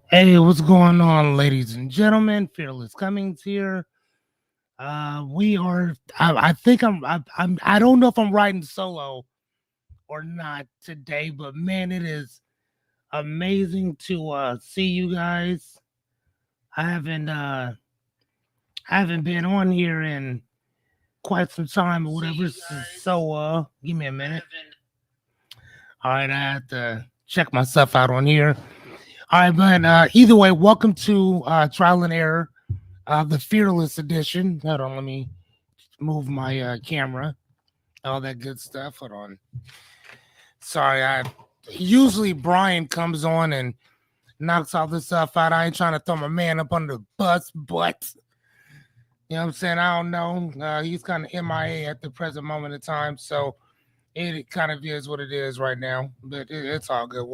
Hey, what's going on, ladies and gentlemen? Fearless Cummings here. We are. I think I don't know if I'm riding solo or not today, but man, it is amazing to see you guys. I haven't been on here in quite some time or whatever. So give me a minute. All right, I have to check myself out on here. All right, but either way, welcome to Trial and Error, the Fearless Edition. Hold on, let me move my camera, all that good stuff. Hold on. Sorry, I usually Brian comes on and knocks all this stuff out. I ain't trying to throw my man up under the bus, but you know what I'm saying? I don't know. He's kind of MIA at the present moment in time, so it kind of is what it is right now. But it's all good.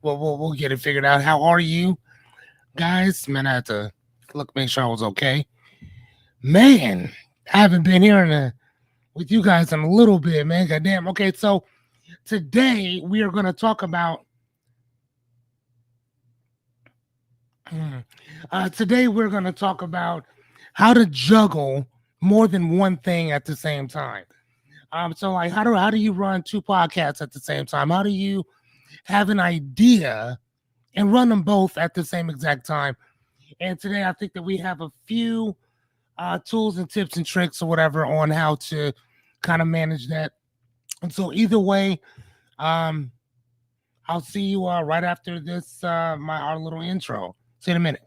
We'll get it figured out. How are you guys? Man, I had to make sure I was okay. Man, I haven't been here with you guys in a little bit, man. Goddamn. Okay, so today we are going to talk about. Today we're going to talk about how to juggle more than one thing at the same time. So like, how do you run two podcasts at the same time? How do you have an idea and run them both at the same exact time? And today I think that we have a few tools and tips and tricks or whatever on how to kind of manage that. And so either way, I'll see you right after this our little intro. See you in a minute.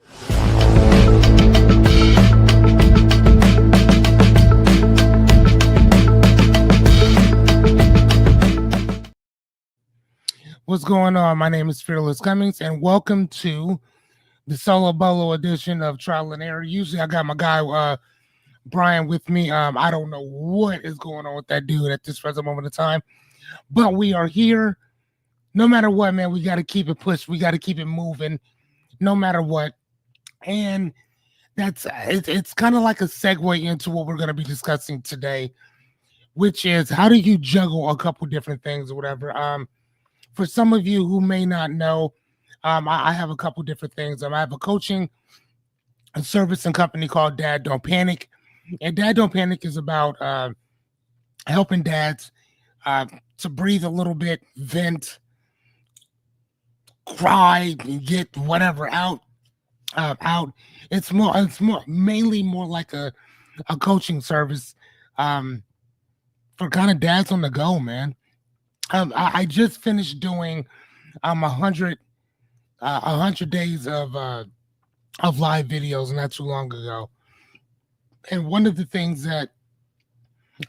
What's going on? My name is Fearless Cummings, and welcome to the solo bolo edition of Trial and Error. Usually, I got my guy Brian with me. I don't know what is going on with that dude at this present moment of time, but we are here. No matter what, man, we got to keep it pushed. We got to keep it moving, no matter what. And it's kind of like a segue into what we're going to be discussing today, which is how do you juggle a couple different things or whatever. For some of you who may not know, I have a couple different things. I have a coaching and service and company called Dad Don't Panic. And Dad Don't Panic is about helping dads to breathe a little bit, vent, cry, and get whatever out. It's mainly more like a coaching service for kind of dads on the go, man. I just finished doing 100 days of live videos not too long ago, and one of the things that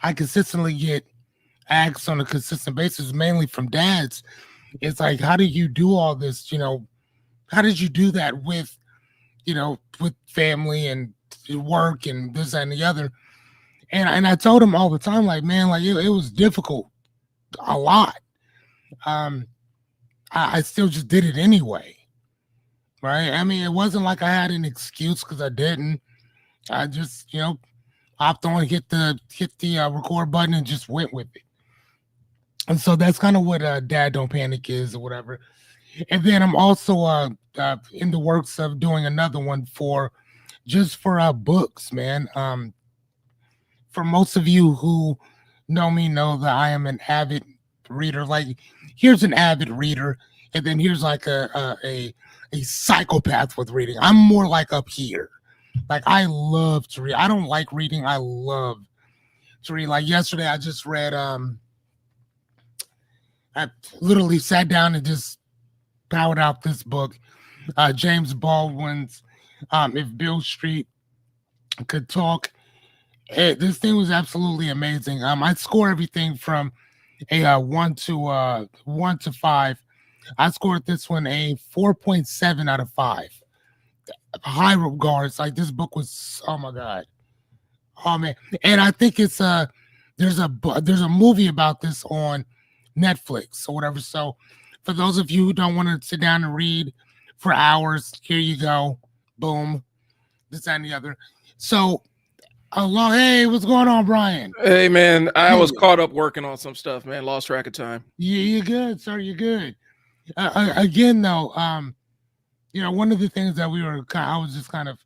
I consistently get asked on a consistent basis, mainly from dads, is like, how do you do all this? You know, how did you do that with with family and work and this and the other? And I told him all the time, like, man, like it was difficult a lot. I still just did it anyway, right? I mean, it wasn't like I had an excuse because I didn't. I just, hopped on, hit the record button, and just went with it. And so that's kind of what Dad Don't Panic is or whatever. And then I'm also in the works of doing another one for books, man. For most of you who know me, know that I am an avid reader. Like, here's an avid reader, and then here's like a psychopath with reading. I'm more like up here. Like, I love to read. I don't like reading. I love to read. Like yesterday, I just read. I literally sat down and just powered out this book, James Baldwin's "If Beale Street Could Talk." This thing was absolutely amazing. I score everything from a 1 to 5. I scored this one a 4.7 out of 5. High regards. Like, this book was, oh my god, oh man. And I think it's there's a movie about this on Netflix or whatever. So for those of you who don't want to sit down and read for hours, here you go. Boom. This and the other. So hello, hey, what's going on, Brian? Hey, man, I was caught up working on some stuff, man. Lost track of time. Yeah, you're good, sir. You're good. Again, though, one of the things that I was just kind of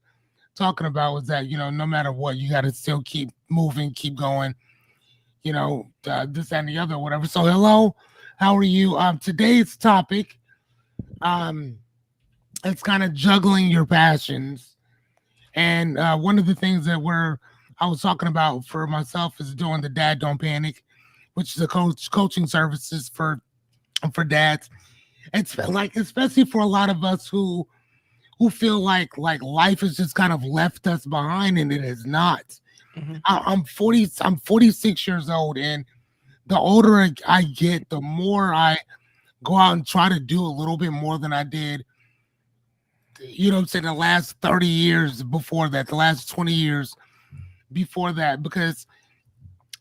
talking about was that no matter what, you got to still keep moving, keep going. This and the other, whatever. So, hello, how are you? Today's topic, um, it's kind of juggling your passions, and one of the things that I was talking about for myself is doing the Dad Don't Panic, which is a coaching services for dads. It's like especially for a lot of us who feel like life has just kind of left us behind, and it has not. Hmm. I'm 40. I'm 46 years old, and the older I get, the more I go out and try to do a little bit more than I did. I'm saying the last 30 years before that, the last 20 years before that, because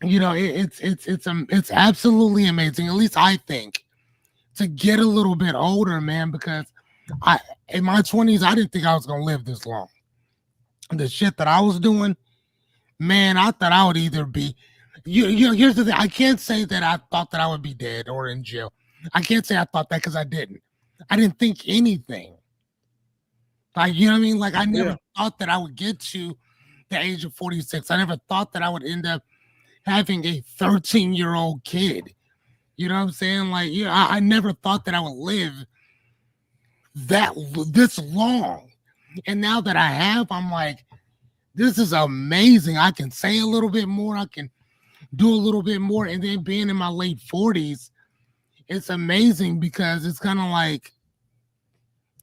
it's absolutely amazing. At least I think to get a little bit older, man, because I in my 20s I didn't think I was gonna live this long. The shit that I was doing, man, I thought I would either be. Here's the thing. I can't say that I thought that I would be dead or in jail. I can't say I thought that because I didn't. I didn't think anything. Like, you know what I mean? Like, I never Yeah. thought that I would get to the age of 46. I never thought that I would end up having a 13-year-old kid. You know what I'm saying? Like, I never thought that I would live that this long. And now that I have, I'm like, this is amazing. I can say a little bit more. I can do a little bit more. And then being in my late 40s, it's amazing because it's kind of like,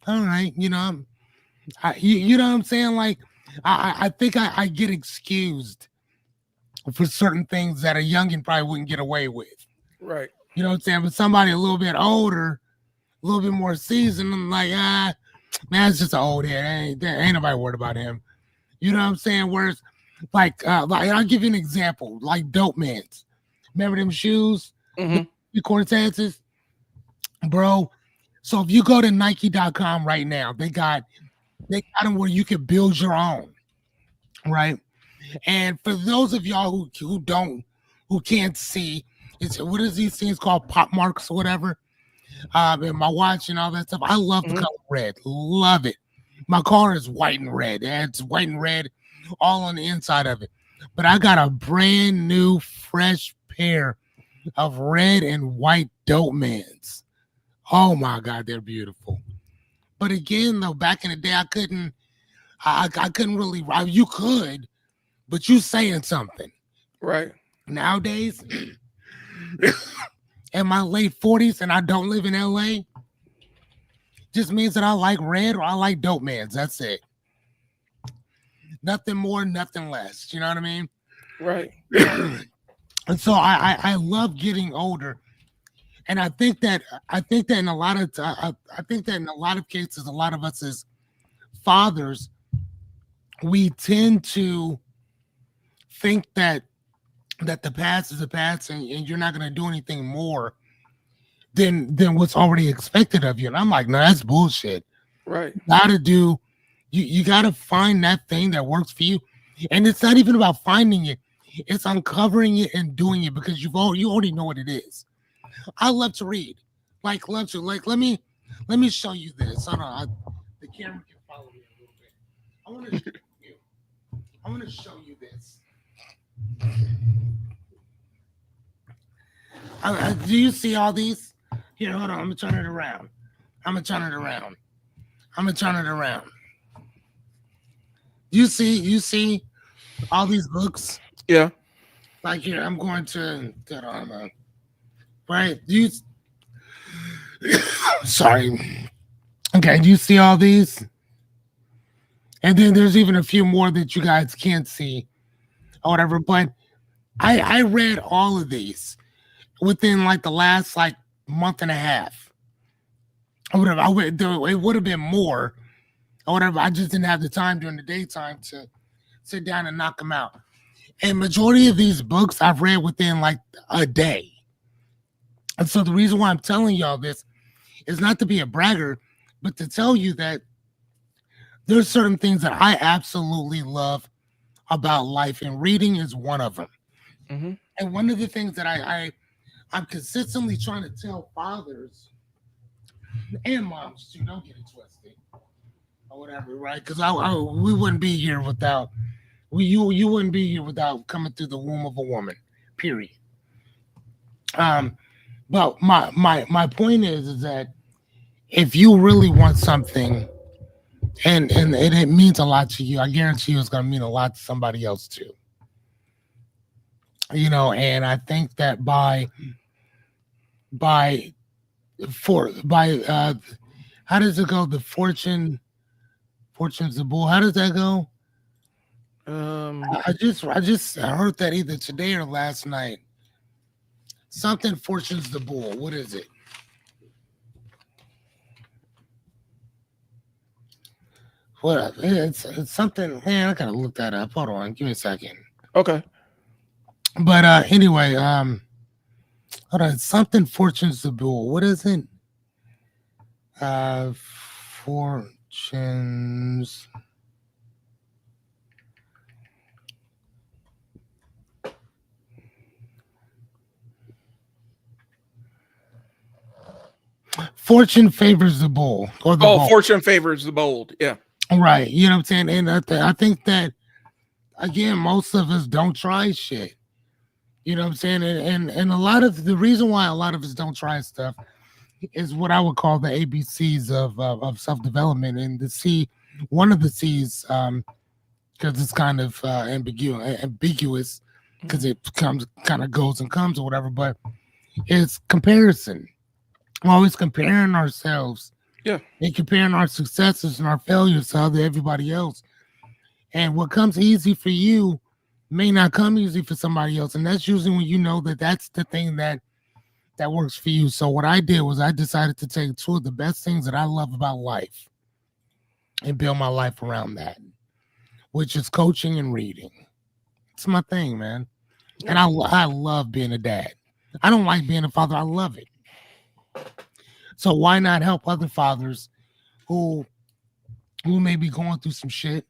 all right, you know what I'm saying? Like, I think I get excused for certain things that a youngin probably wouldn't get away with. Right. You know what I'm saying? But somebody a little bit older, a little bit more seasoned, I'm like, man, it's just an old head. Ain't nobody worried about him. You know what I'm saying? Whereas, like I'll give you an example, like Dope Mans. Remember them shoes, Hmm. the Cortezes, bro. So if you go to Nike.com right now, they got them where you can build your own, right? And for those of y'all who can't see, it's what is these things called pop marks or whatever. And my watch and all that stuff. I love the Hmm. color red, love it. My car is white and red. It's white and red all on the inside of it. But I got a brand new, fresh pair of red and white Dope Mans. Oh my God, they're beautiful. But again, though, back in the day, I couldn't really. You could, but you saying something. Right. Nowadays, in my late 40s, and I don't live in LA, just means that I like red or I like Dope Mans. That's it. Nothing more, nothing less. You know what I mean? Right. And so I love getting older, and I think that in a lot of I think that in a lot of cases, a lot of us as fathers, we tend to think that the past is the past, and you're not going to do anything more than what's already expected of you. And I'm like, no, that's bullshit. Right. Gotta do you gotta find that thing that works for you. And it's not even about finding it, it's uncovering it and doing it because you already know what it is. I love to read. Like love to like let me show you this. Hold on. The camera can follow me a little bit. I want to show you. I want to show you this. Do you see all these? Here, hold on. I'm gonna turn it around. I'm gonna turn it around. I'm gonna turn it around. You see all these books? Yeah. Like here, I'm going to get on right. You sorry. Okay, do you see all these? And then there's even a few more that you guys can't see or whatever. But I read all of these within like the last like month and a half. It would have been more or whatever. I just didn't have the time during the daytime to sit down and knock them out. And majority of these books I've read within like a day. And so the reason why I'm telling y'all this is not to be a bragger, but to tell you that there's certain things that I absolutely love about life, and reading is one of them. Hmm. And one of the things that I'm consistently trying to tell fathers and moms too, don't get it twisted. or whatever, right? Because we wouldn't be here without you wouldn't be here without coming through the womb of a woman. Period. Um, but my point is that if you really want something and it means a lot to you, I guarantee you it's gonna mean a lot to somebody else too. And I think that by by how does it go? Fortune's the bull. How does that go? Um, I just heard that either today or last night. Something fortune's the bull. What is it? What it's something, man, I gotta look that up. Hold on, give me a second. okay. But anyway, hold on, something fortune's the bull. What is it? Fortunes Fortune favors the bull or the Oh, bull. fortune favors the bold. Yeah. Right. You know what I'm saying? And I think that again, most of us don't try shit. You know what I'm saying? And a lot of the reason why a lot of us don't try stuff is what I would call the ABCs of self development. And the C, one of the C's, because it's kind of ambiguous because Mhm. it comes kind of goes and comes or whatever. But it's comparison. We're always comparing ourselves Yeah. and comparing our successes and our failures to everybody else. And what comes easy for you may not come easy for somebody else. And that's usually when you know that that's the thing that works for you. So what I did was I decided to take two of the best things that I love about life and build my life around that, which is coaching and reading. It's my thing, man. And Yeah. I love being a dad. I don't like being a father. I love it. So why not help other fathers who may be going through some shit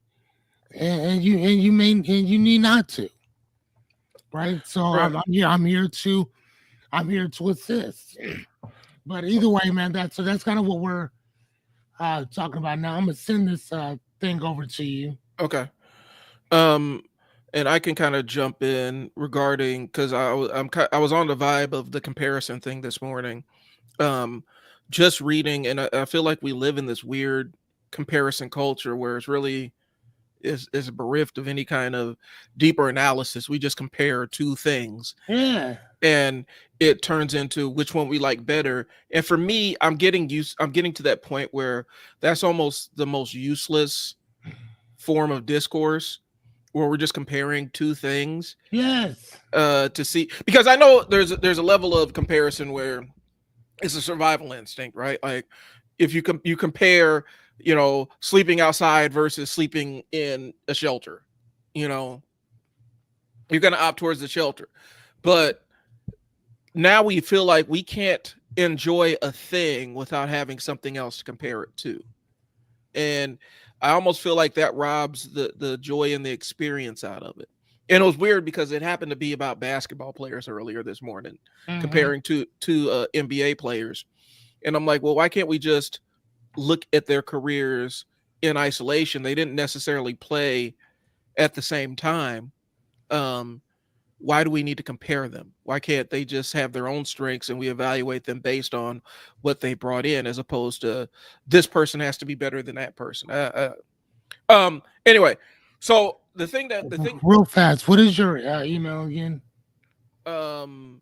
and you need not to, right? So Right. I'm here to assist. But either way, man, that's kind of what we're talking about now. I'm gonna send this thing over to you. Okay. Um, and I can kind of jump in regarding because I was on the vibe of the comparison thing this morning. Um, just reading, and I feel like we live in this weird comparison culture where it's really is bereft of any kind of deeper analysis. We just compare two things, Yeah. and it turns into which one we like better. And for me, I'm getting to that point where that's almost the most useless form of discourse where we're just comparing two things Yes. to see, because I know there's a level of comparison where it's a survival instinct, right? Like if you compare, sleeping outside versus sleeping in a shelter, you know, you're going to opt towards the shelter. But now we feel like we can't enjoy a thing without having something else to compare it to. And I almost feel like that robs the joy and the experience out of it. And it was weird because it happened to be about basketball players earlier this morning, Hmm. comparing to NBA players. And I'm like, well, why can't we just look at their careers in isolation? They didn't necessarily play at the same time. Um, why do we need to compare them? Why can't they just have their own strengths and we evaluate them based on what they brought in, as opposed to this person has to be better than that person? Anyway, so the thing, Real fast. What is your email again? um,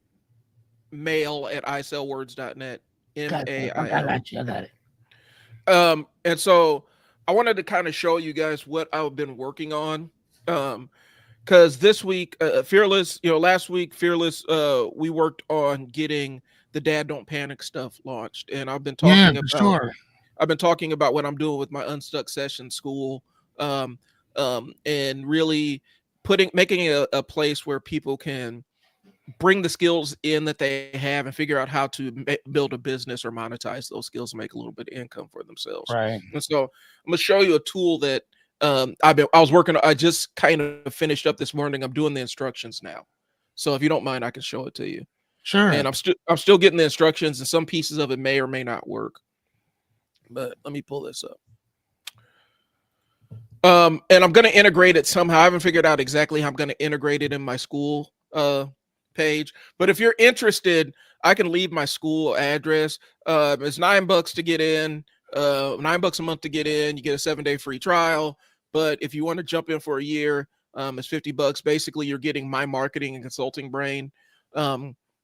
mail at isellwords.net, Gotcha. I mail. got you. I got it. And so I wanted to kind of show you guys what I've been working on. Because this week, Fearless, last week, Fearless, we worked on getting the Dad Don't Panic stuff launched, and Yeah, for sure. I've been talking about what I'm doing with my Unstuck Session School, um, and really making it a place where people can bring the skills in that they have and figure out how to build a business or monetize those skills and make a little bit of income for themselves. Right. And so I'm gonna show you a tool that I was working. I just kind of finished up this morning. I'm doing the instructions now, so if you don't mind, I can show it to you. And Sure. I'm still getting the instructions, and some pieces of it may or may not work. But let me pull this up. And I'm going to integrate it somehow. I haven't figured out exactly how I'm going to integrate it in my school page. But if you're interested, I can leave my school address. It's $9 to get in, $9 a month to get in. You get a 7-day free trial. But if you want to jump in for a year, it's $50. Basically, you're getting my marketing and consulting brain.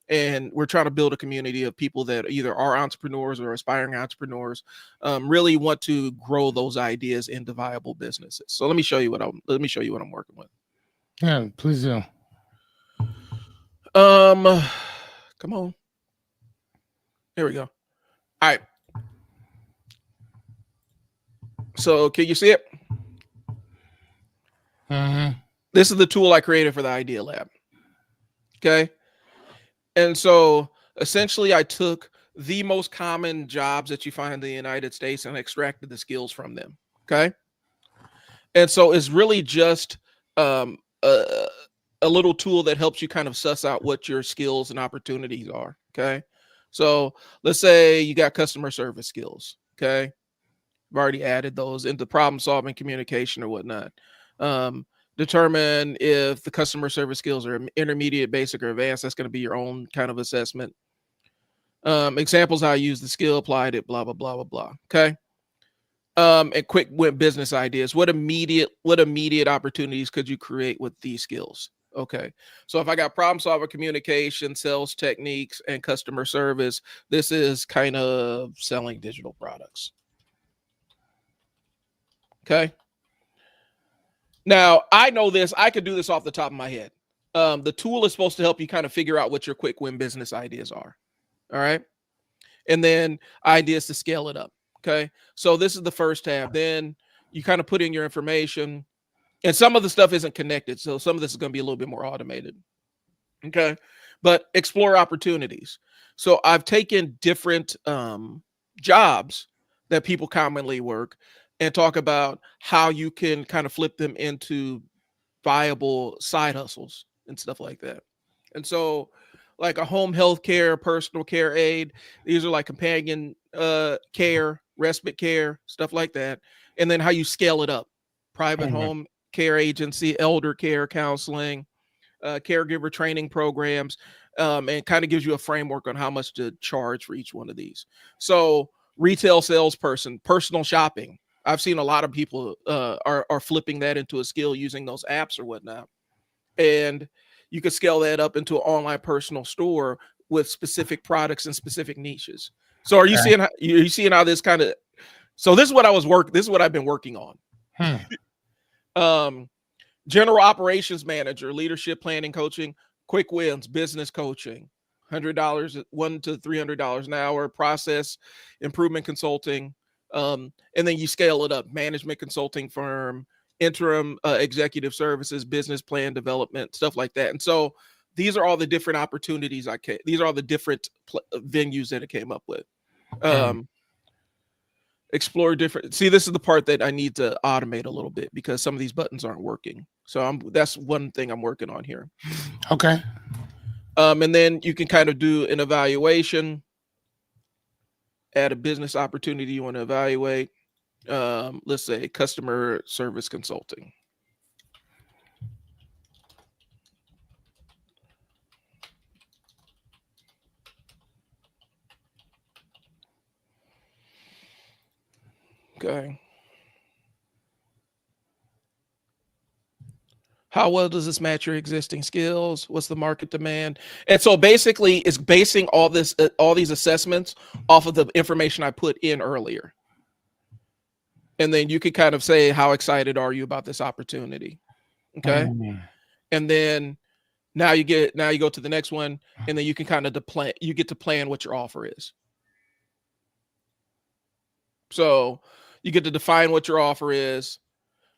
And we're trying to build a community of people that either are entrepreneurs or aspiring entrepreneurs, really want to grow those ideas into viable businesses. So let me show you what I'm working with. Yeah, please do. Come on. Here we go. All right. So can you see it? Mm-hmm. This is the tool I created for the Idea Lab. Okay. And so essentially I took the most common jobs that you find in the United States and extracted the skills from them. Okay. And so it's really just a little tool that helps you kind of suss out what your skills and opportunities are. Okay. So let's say you got customer service skills. Okay. I've already added those into problem solving, communication, or whatnot. Determine if the customer service skills are intermediate, basic, or advanced. That's going to be your own kind of assessment. Examples how I use the skill, applied it, blah, blah, blah, blah, blah. Okay. And quick win business ideas. What immediate opportunities could you create with these skills? Okay. So if I got problem solver, communication, sales techniques, and customer service, this is kind of selling digital products. Okay. Now, I know this. I could do this off the top of my head. The tool is supposed to help you kind of figure out what your quick win business ideas are. All right. And then ideas to scale it up. Okay. So this is the first tab. Then you kind of put in your information. And some of the stuff isn't connected. So some of this is going to be a little bit more automated. Okay. But explore opportunities. So I've taken different jobs that people commonly work and talk about how you can kind of flip them into viable side hustles and stuff like that. And so like a home health care, personal care aid, these are like companion care, respite care, stuff like that. And then how you scale it up. Private home care agency, elder care counseling, caregiver training programs, and kind of gives you a framework on how much to charge for each one of these. So retail salesperson, personal shopping. I've seen a lot of people are flipping that into a skill using those apps or whatnot. And you could scale that up into an online personal store with specific products and specific niches. So are you seeing how this kind of, so this is what this is what I've been working on. General operations manager, leadership planning coaching, quick wins, business coaching, $100, $100 to $300 an hour, process improvement consulting. And then you scale it up, management consulting firm, interim executive services, business plan development, stuff like that. And so these are all the different opportunities these are all the different venues that I came up with. Explore different. See, this is the part that I need to automate a little bit because some of these buttons aren't working. So that's one thing I'm working on here. Okay. And then you can kind of do an evaluation, add a business opportunity you want to evaluate. Let's say customer service consulting. Okay. How well does this match your existing skills? What's the market demand? And so basically it's basing all these assessments off of the information I put in earlier. And then you could kind of say, how excited are you about this opportunity? Okay. And then now you go to the next one, and then you can kind of get to plan what your offer is. So you get to define what your offer is,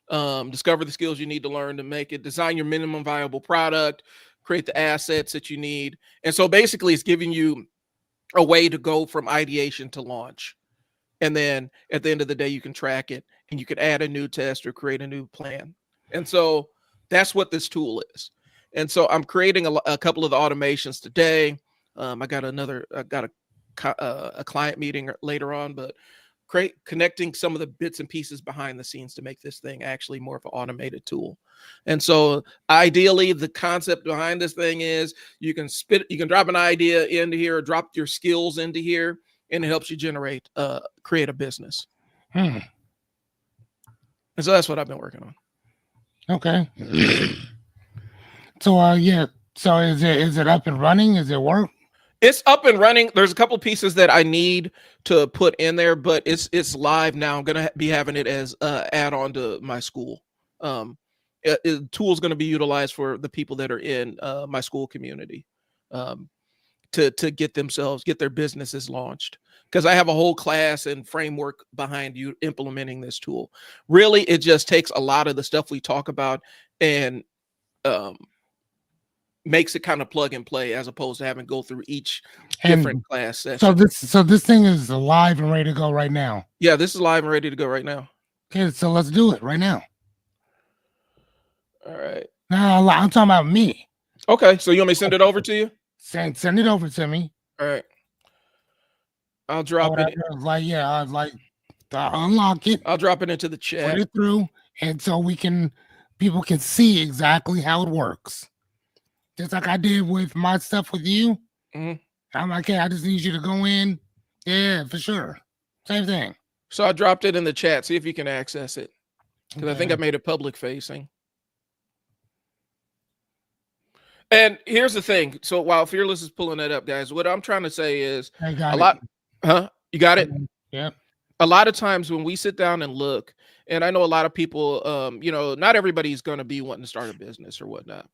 discover the skills you need to learn to make it, design your minimum viable product, create the assets that you need. And so basically it's giving you a way to go from ideation to launch. And then at the end of the day, you can track it and you can add a new test or create a new plan. And so that's what this tool is. And so I'm creating a couple of the automations today. I got a client meeting later on, but connecting some of the bits and pieces behind the scenes to make this thing actually more of an automated tool. And so ideally the concept behind this thing is you can drop an idea into here, drop your skills into here, and it helps you create a business. Hmm. And so that's what I've been working on. Okay. So yeah. So is it up and running? Is it work? It's up and running. There's a couple pieces that I need to put in there, but it's live now. I'm gonna be having it as add on to my school. Tool is going to be utilized for the people that are in my school community to get their businesses launched, because I have a whole class and framework behind you implementing this tool. Really, it just takes a lot of the stuff we talk about and makes it kind of plug and play, as opposed to having to go through each different class session. So this thing is live and ready to go right now. Yeah, this is live and ready to go right now. Okay, so let's do it right now. All right. No, I'm talking about me. Okay, so you want me to send it over to you? Send it over to me. All right. I'll drop it. Unlock it. I'll drop it into the chat. Put it through, and so people can see exactly how it works. Just like I did with my stuff with you. Mm-hmm. I'm like, hey, I just need you to go in. Yeah, for sure. Same thing. So I dropped it in the chat. See if you can access it, because I think I made it public facing. And here's the thing. So while Fearless is pulling that up, guys, what I'm trying to say is I got it. You got it? Yeah. A lot of times when we sit down and look, and I know a lot of people, not everybody's going to be wanting to start a business or whatnot,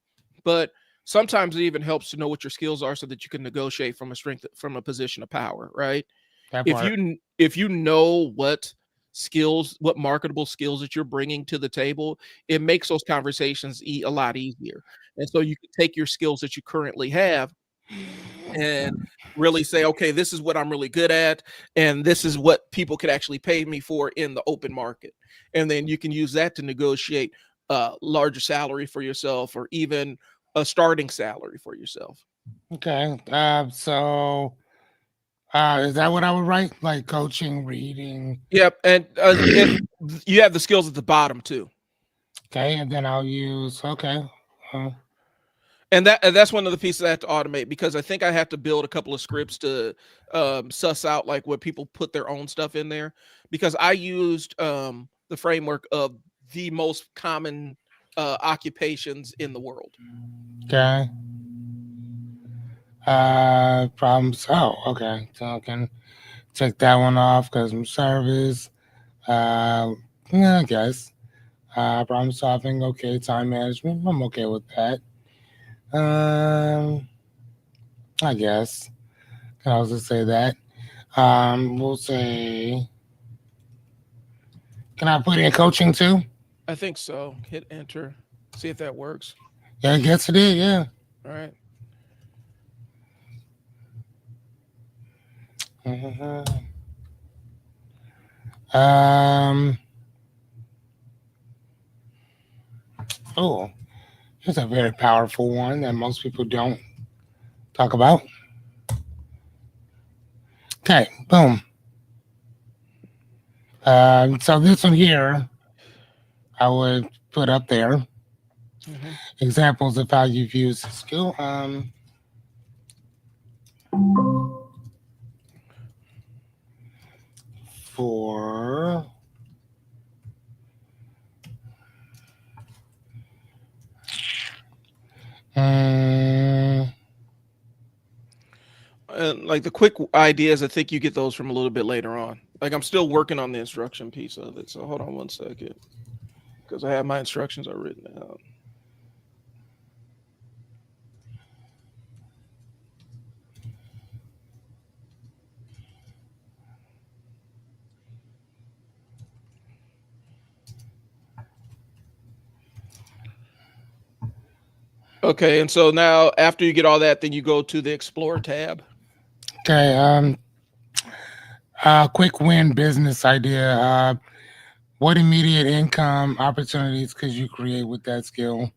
but sometimes it even helps to know what your skills are so that you can negotiate from a position of power, right? If you know what marketable skills that you're bringing to the table, it makes those conversations a lot easier. And so you can take your skills that you currently have and really say, okay, this is what I'm really good at, and this is what people could actually pay me for in the open market. And then you can use that to negotiate a larger salary for yourself, or even a starting salary for yourself. Okay. So is that what I would write? Like coaching, reading? Yep. And you have the skills at the bottom too. Okay. And then I'll use, okay. And that's one of the pieces I have to automate, because I think I have to build a couple of scripts to suss out like what people put their own stuff in there, because I used the framework of the most common occupations in the world. Okay. Problems. Oh, okay. So I can take that one off, customer service. Yeah, I guess. Problem solving. Okay. Time management. I'm okay with that. I guess. Can also say that. We'll say. Can I put in coaching too? I think so. Hit enter. See if that works. Yeah, I guess it did. Yeah. All right. Oh, here's a very powerful one that most people don't talk about. Okay, boom. So this one here, I would put up there examples of how you've used the skill. For like the quick ideas, I think you get those from a little bit later on. Like I'm still working on the instruction piece of it. So hold on one second, because I have my instructions are written out. Okay, and so now after you get all that, then you go to the Explore tab. Okay, quick win business idea. What immediate income opportunities could you create with that skill?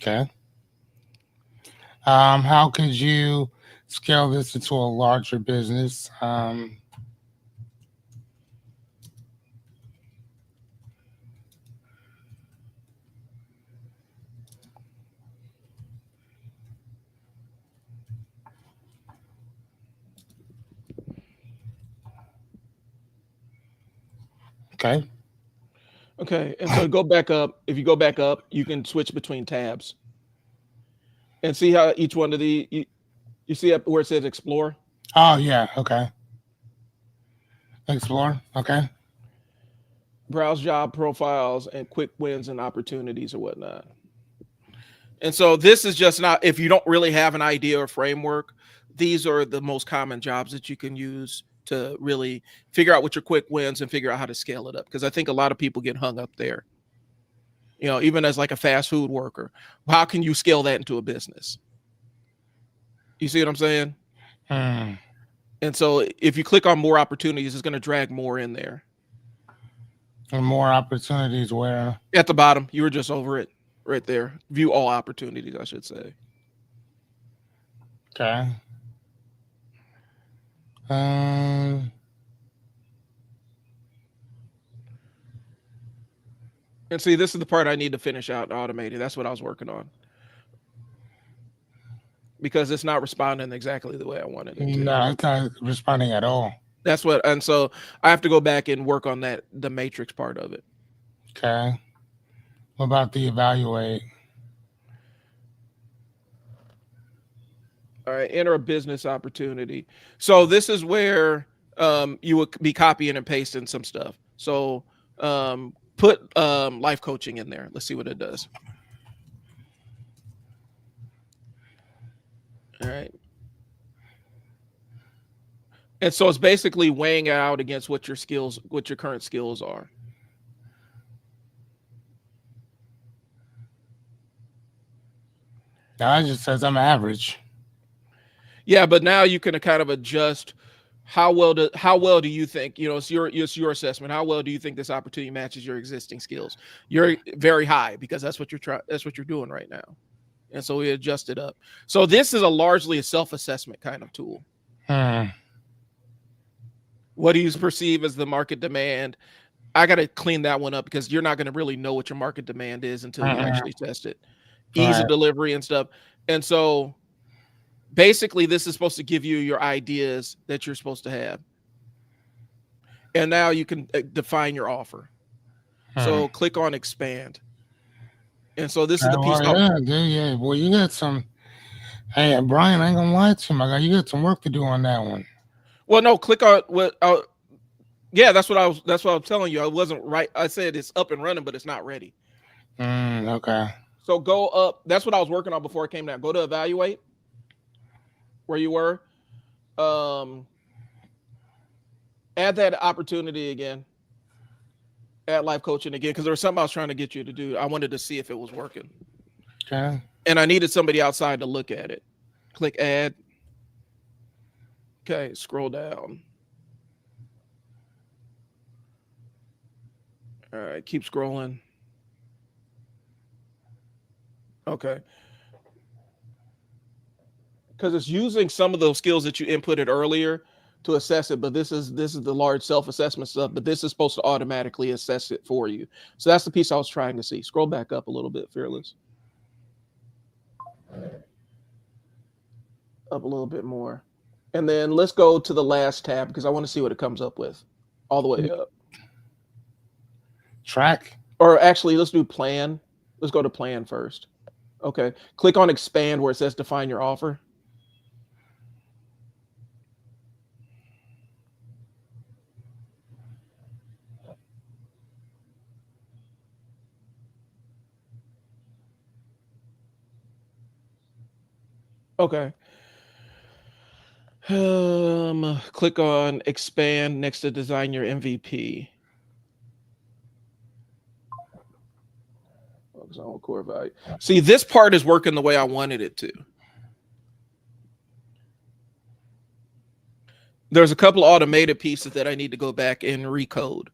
Okay. How could you scale this into a larger business? Okay. Okay, and so go back up. If you go back up, you can switch between tabs and see how each one of you see up where it says explore. Oh yeah. Okay. Explore. Okay. Browse job profiles and quick wins and opportunities or whatnot. And so this is just not, if you don't really have an idea or framework, these are the most common jobs that you can use to really figure out what your quick wins and figure out how to scale it up. Because I think a lot of people get hung up there. You know, even as like a fast food worker, how can you scale that into a business? You see what I'm saying? Hmm. And so if you click on more opportunities, it's going to drag more in there. And more opportunities where. At the bottom, you were just over it right there. View all opportunities, I should say. Okay. Um. And see, this is the part I need to finish out automating. That's what I was working on. Because it's not responding exactly the way I wanted it to. No, it's not responding at all. That's what, and so I have to go back and work on that, the matrix part of it. Okay. What about the evaluate? All right, enter a business opportunity. So this is where you would be copying and pasting some stuff. So put life coaching in there. Let's see what it does. All right. And so it's basically weighing out against what your skills, what your current skills are. Now it just says I'm average. Yeah, but now you can kind of adjust how well do you think, you know, it's your assessment. How well do you think this opportunity matches your existing skills? You're very high because that's what you're doing right now. And so we adjust it up. So this is largely a self-assessment kind of tool. What do you perceive as the market demand? I got to clean that one up because you're not going to really know what your market demand is until you actually test it. Ease of delivery and stuff. And so basically this is supposed to give you your ideas that you're supposed to have. And now you can define your offer. So click on expand. And so this is the piece. Yeah. Well, you got some. Hey, Brian, I ain't gonna lie to him. You got some work to do on that one. Well, no, click on what. Yeah, that's what I was telling you. I wasn't right. I said it's up and running, but it's not ready. Okay. So go up. That's what I was working on before it came down. Go to evaluate where you were. Add that opportunity again. Add life coaching again because there was something I was trying to get you to do. I wanted to see if it was working. Okay. And I needed somebody outside to look at it. Click add. Okay, scroll down. All right, keep scrolling. Okay. Because it's using some of those skills that you inputted earlier to assess it, but this is the large self-assessment stuff, but this is supposed to automatically assess it for you. So that's the piece I was trying to see. Scroll back up a little bit, Fearless. Up a little bit more. And then let's go to the last tab because I want to see what it comes up with all the way up. Track. Or actually, let's do plan. Let's go to plan first. Okay. Click on expand where it says define your offer. Okay. Click on expand next to design your MVP. Focus on core value. See, this part is working the way I wanted it to. There's a couple of automated pieces that I need to go back and recode.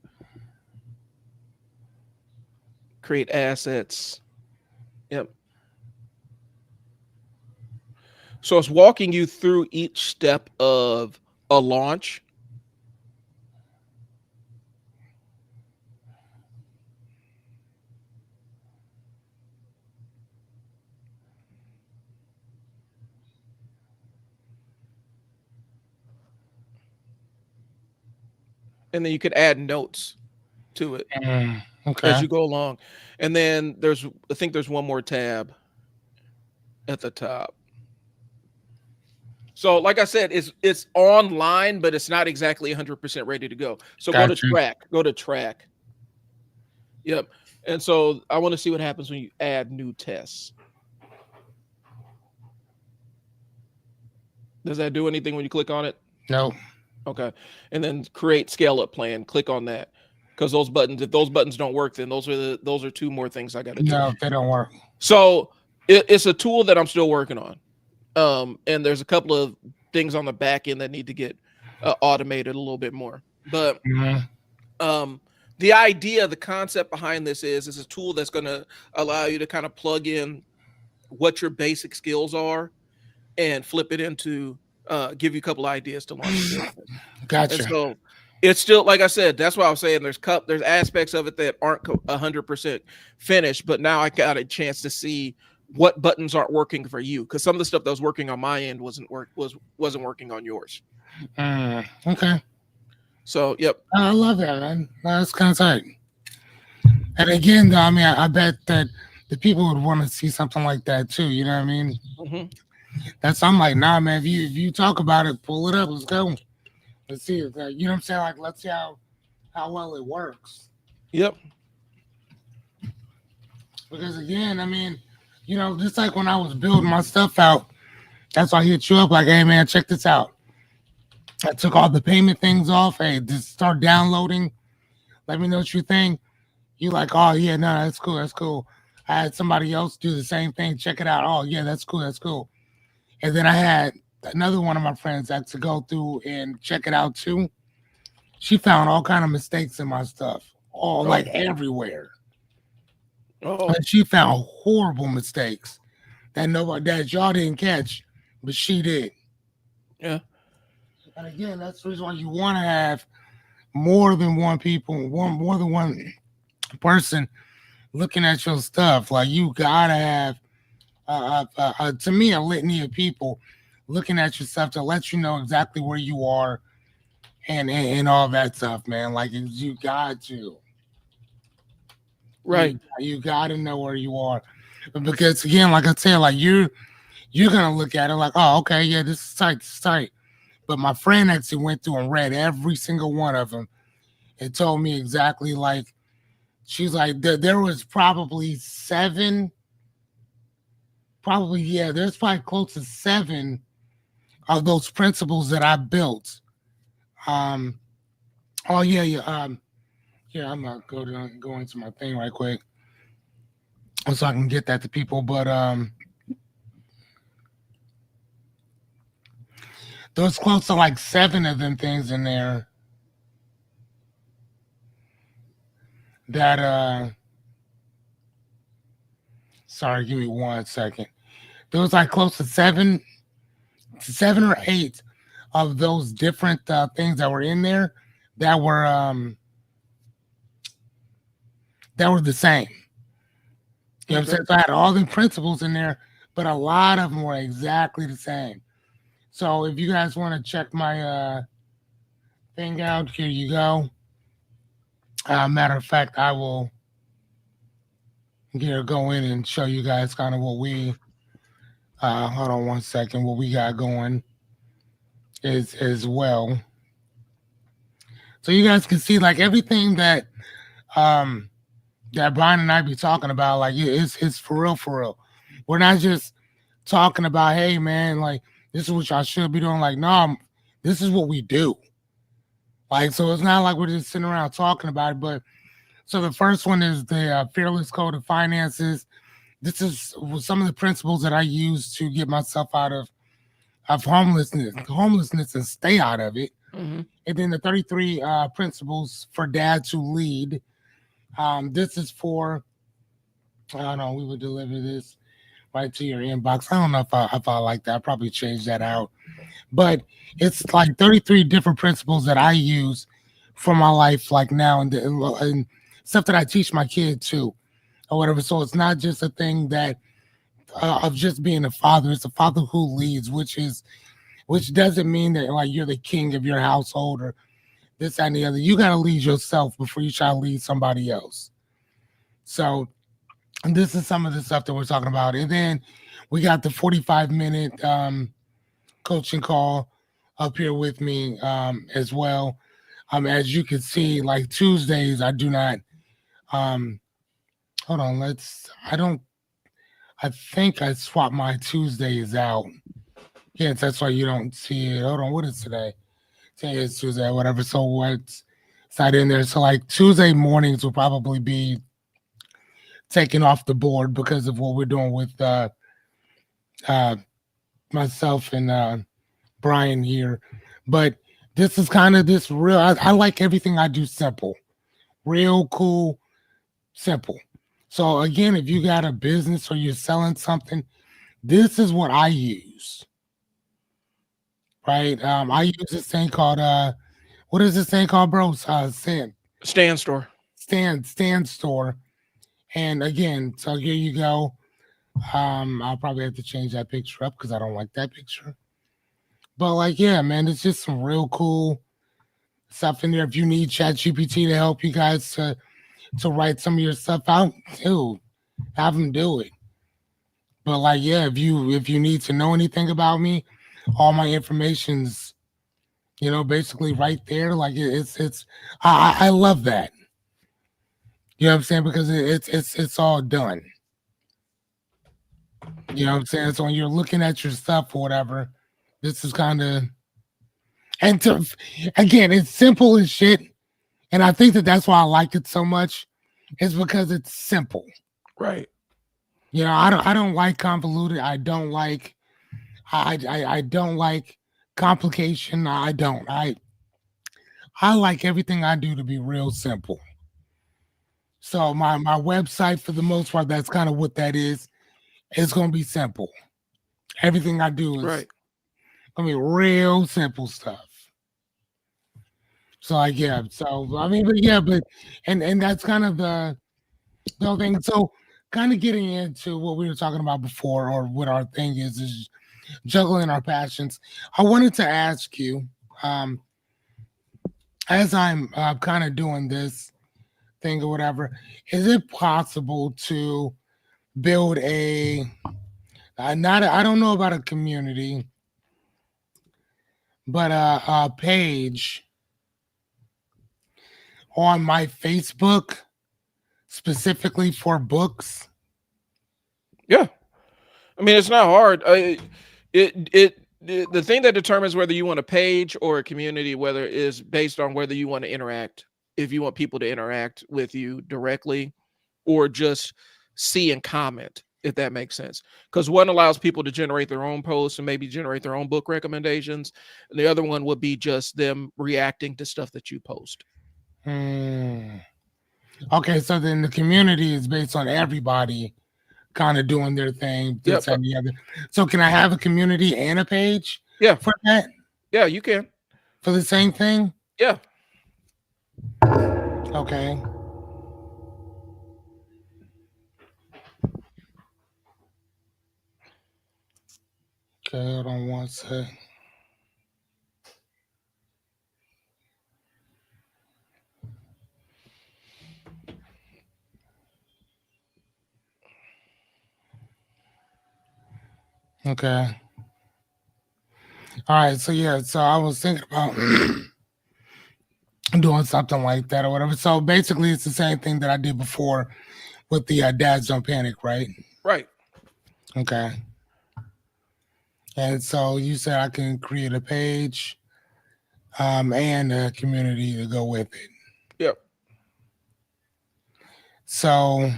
Create assets. Yep. So it's walking you through each step of a launch. And then you could add notes to it as Okay. you go along. And then I think there's one more tab at the top. So, like I said, it's online, but it's not exactly 100% ready to go. So go to Gotcha. track. Go to track. Yep. And so I want to see what happens when you add new tests. Does that do anything when you click on it? No. Okay. And then create scale up plan. Click on that. Because those buttons, if those buttons don't work, then those are two more things I got to do. No, they don't work. So it's a tool that I'm still working on. And there's a couple of things on the back end that need to get automated a little bit more. But the idea, the concept behind this is a tool that's going to allow you to kind of plug in what your basic skills are and flip it into give you a couple ideas to launch your business. Gotcha. And so it's still, like I said, that's why I was saying there's aspects of it that aren't 100% finished, but now I got a chance to see what buttons aren't working for you, because some of the stuff that was working on my end wasn't working on yours. Okay. So yep. I love that, man. That's kind of tight. And again, though, I mean, I bet that the people would want to see something like that too. You know what I mean? Mm-hmm. I'm like, nah, man. If you talk about it, pull it up. Let's go. Let's see. You know what I'm saying? Like, let's see how well it works. Yep. Because again, I mean, just like when I was building my stuff out, that's why I hit you up like, hey man, check this out. I took all the payment things off. Hey, just start downloading. Let me know what you think. You like, oh yeah, no, that's cool, that's cool. I had somebody else do the same thing. Check it out. Oh yeah, that's cool, that's cool. And then I had another one of my friends that to go through and check it out too. She found all kind of mistakes in my stuff, all like everywhere. And she found horrible mistakes that y'all didn't catch, but she did. Yeah. And again, that's the reason why you want to have more than one person looking at your stuff. Like you gotta have, to me, a litany of people looking at your stuff to let you know exactly where you are and all that stuff, man. Like you got to. Right. You got to know where you are, because again, like I said, like you're gonna look at it like, oh, okay, yeah, this is tight. But my friend actually went through and read every single one of them and told me exactly, like, she's like, there was probably there's probably close to 7 of those principles that I built. I'm gonna go into my thing right quick so I can get that to people. But there's close to like 7 of them things in there that sorry, give me 1 second. There was like close to 7 or 8 of those different things that were in there that were the same. You know what I'm saying? So I had all the principles in there, but a lot of them were exactly the same. So if you guys want to check my thing out, here you go. Matter of fact, I will go in and show you guys kind of what we hold on 1 second, what we got going is as well. So you guys can see like everything that that Brian and I be talking about, like it's for real. We're not just talking about, hey man, like this is what y'all should be doing. Like, no, this is what we do. Like, so it's not like we're just sitting around talking about it. But so the first one is the Fearless Code of Finances. This is some of the principles that I use to get myself out of homelessness and stay out of it. Mm-hmm. And then the 33 principles for dad to lead. This is for, I don't know, we would deliver this. right to your inbox. I don't know if I like that. I probably change that out. But it's like 33 different principles that I use for my life, like now and stuff that I teach my kid too, or whatever. So it's not just a thing that of just being a father. It's a father who leads, which doesn't mean that like you're the king of your household or this that, and the other. You got to lead yourself before you try to lead somebody else. So and this is some of the stuff that we're talking about, and then we got the 45-minute coaching call up here with me as well. As you can see, like Tuesdays, I do not. Um, hold on, let's. I don't. I think I swapped my Tuesdays out. Yes, that's why you don't see it. Hold on, what is today? Today is Tuesday, whatever. So what's it's not in there. So like Tuesday mornings will probably be taken off the board because of what we're doing with uh, myself and Brian here. But this is kind of this real. I like everything I do simple, real cool, simple. So again, if you got a business or you're selling something, this is what I use. Right? I use this thing called what is this thing called, bro? Stand store. Stand store. And again, so here you go. I'll probably have to change that picture up because I don't like that picture. But like, yeah, man, it's just some real cool stuff in there. If you need Chat GPT to help you guys to write some of your stuff out, dude, have them do it. But like, yeah, if you need to know anything about me, all my information's basically right there. Like it's I love that. You know what I'm saying? Because it's all done. You know what I'm saying? So when you're looking at your stuff or whatever, this is kind of and to again, it's simple as shit. And I think that that's why I like it so much, is because it's simple. Right. I don't like convoluted. I don't like complication. I like everything I do to be real simple. So my website, for the most part, that's kind of what that is. It's gonna be simple. Everything I do is Right. gonna be real simple stuff. So like yeah, so I mean, but yeah, but and that's kind of the whole thing. So kind of getting into what we were talking about before, or what our thing is juggling our passions. I wanted to ask you, um, as I'm kind of doing this thing or whatever, is it possible to build not I don't know about a community, but a page on my Facebook specifically for books? Yeah. I mean, it's not hard. The thing that determines whether you want a page or a community, whether is based on whether you want to interact, if you want people to interact with you directly, or just see and comment, if that makes sense. Because one allows people to generate their own posts and maybe generate their own book recommendations, and the other one would be just them reacting to stuff that you post. Hmm. Okay, so then the community is based on everybody kind of doing their thing, Yep. this and the other. So can I have a community and a page Yeah. for that? Yeah, you can. For the same thing? Yeah. Okay. Okay, hold on one sec. Okay. All right. So yeah. So I was thinking about doing something like that or whatever. So basically, it's the same thing that I did before with the Dads Don't Panic, right? Right. Okay. And so you said I can create a page, and a community to go with it. Yep. So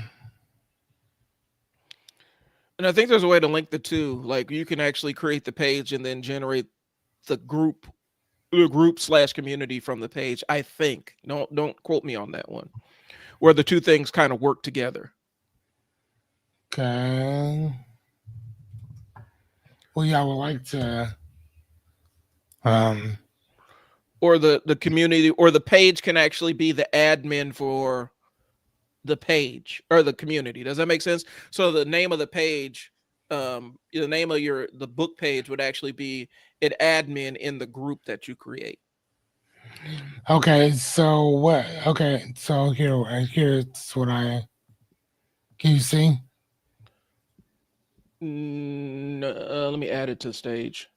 And I think there's a way to link the two. Like you can actually create the page and then generate the group slash community from the page. I think. Don't quote me on that one. Where the two things kind of work together. okay. Well, yeah, I would like to. Um, Or the community or the page can actually be the admin for the page or the community. Does that make sense? So the name of the page, the name of the book page would actually be an admin in the group that you create. okay, so what? Okay, so here's what I can you see? Let me add it to the stage.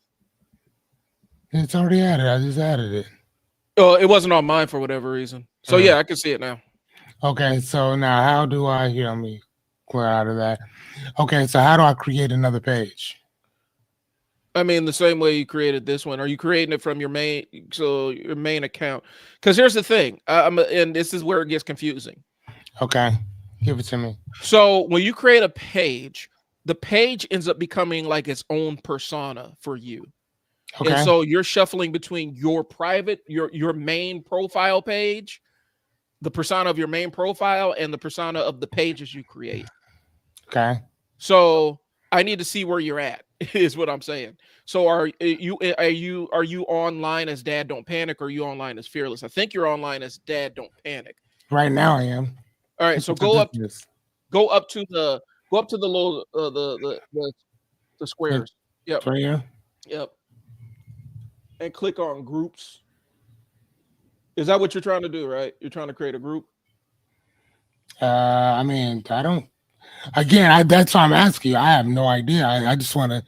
It's already added. I just added it. Oh, it wasn't on mine for whatever reason. So Mm. yeah, I can see it now. Okay, so now how do I here? Let me clear out of that. Okay, so how do I create another page? I mean, the same way you created this one. Are you creating it from your main account? Because here's the thing, and this is where it gets confusing. Okay, give it to me. So when you create a page, the page ends up becoming like its own persona for you. And Okay, so you're shuffling between your private, your main profile page, the persona of your main profile, and the persona of the pages you create. okay. So I need to see where you're at, is what I'm saying. So are you online as Dad Don't Panic, or are you online as Fearless? I think you're online as Dad Don't Panic. Right now I am. All right, so That's what this is. go up to the little the Like, squares. Yep, it's right here. yep, and click on groups. Is that what you're trying to do? Right, you're trying to create a group. I mean, I don't. Again, that's why I'm asking you. I have no idea. I just want to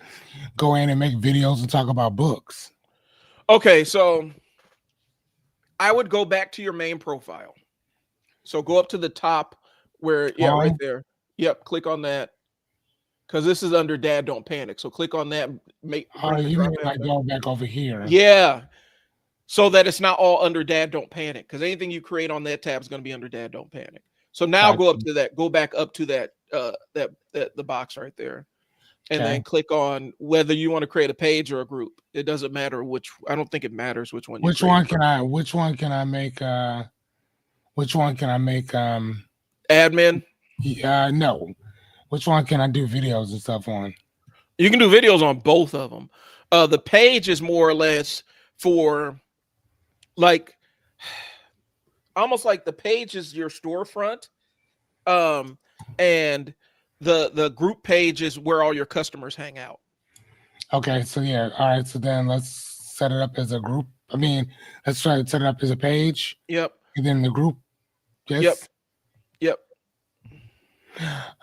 go in and make videos and talk about books. Okay, so I would go back to your main profile. So go up to the top where, yeah, right Home. there. Yep, click on that because this is under Dad Don't Panic. So click on that. Oh, Bring the you mean drop down like back. go back over here? Yeah, so that it's not all under Dad Don't Panic, because anything you create on that tab is going to be under Dad Don't Panic. So now Gotcha. go up to that. Go back up to that. That the box right there, and Okay. then click on whether you want to create a page or a group. It doesn't matter which. I don't think it matters which one you Which create one it can from. I? Which one can I make? Which one can I make? Admin. No. Which one can I do videos and stuff on? You can do videos on both of them. The page is more or less for like almost like the page is your storefront, um, and the group page is where all your customers hang out. Okay. So yeah. All right. So then let's set it up as a group. I mean, let's try to set it up as a page, Yep, and then the group. yep, Yes. yep.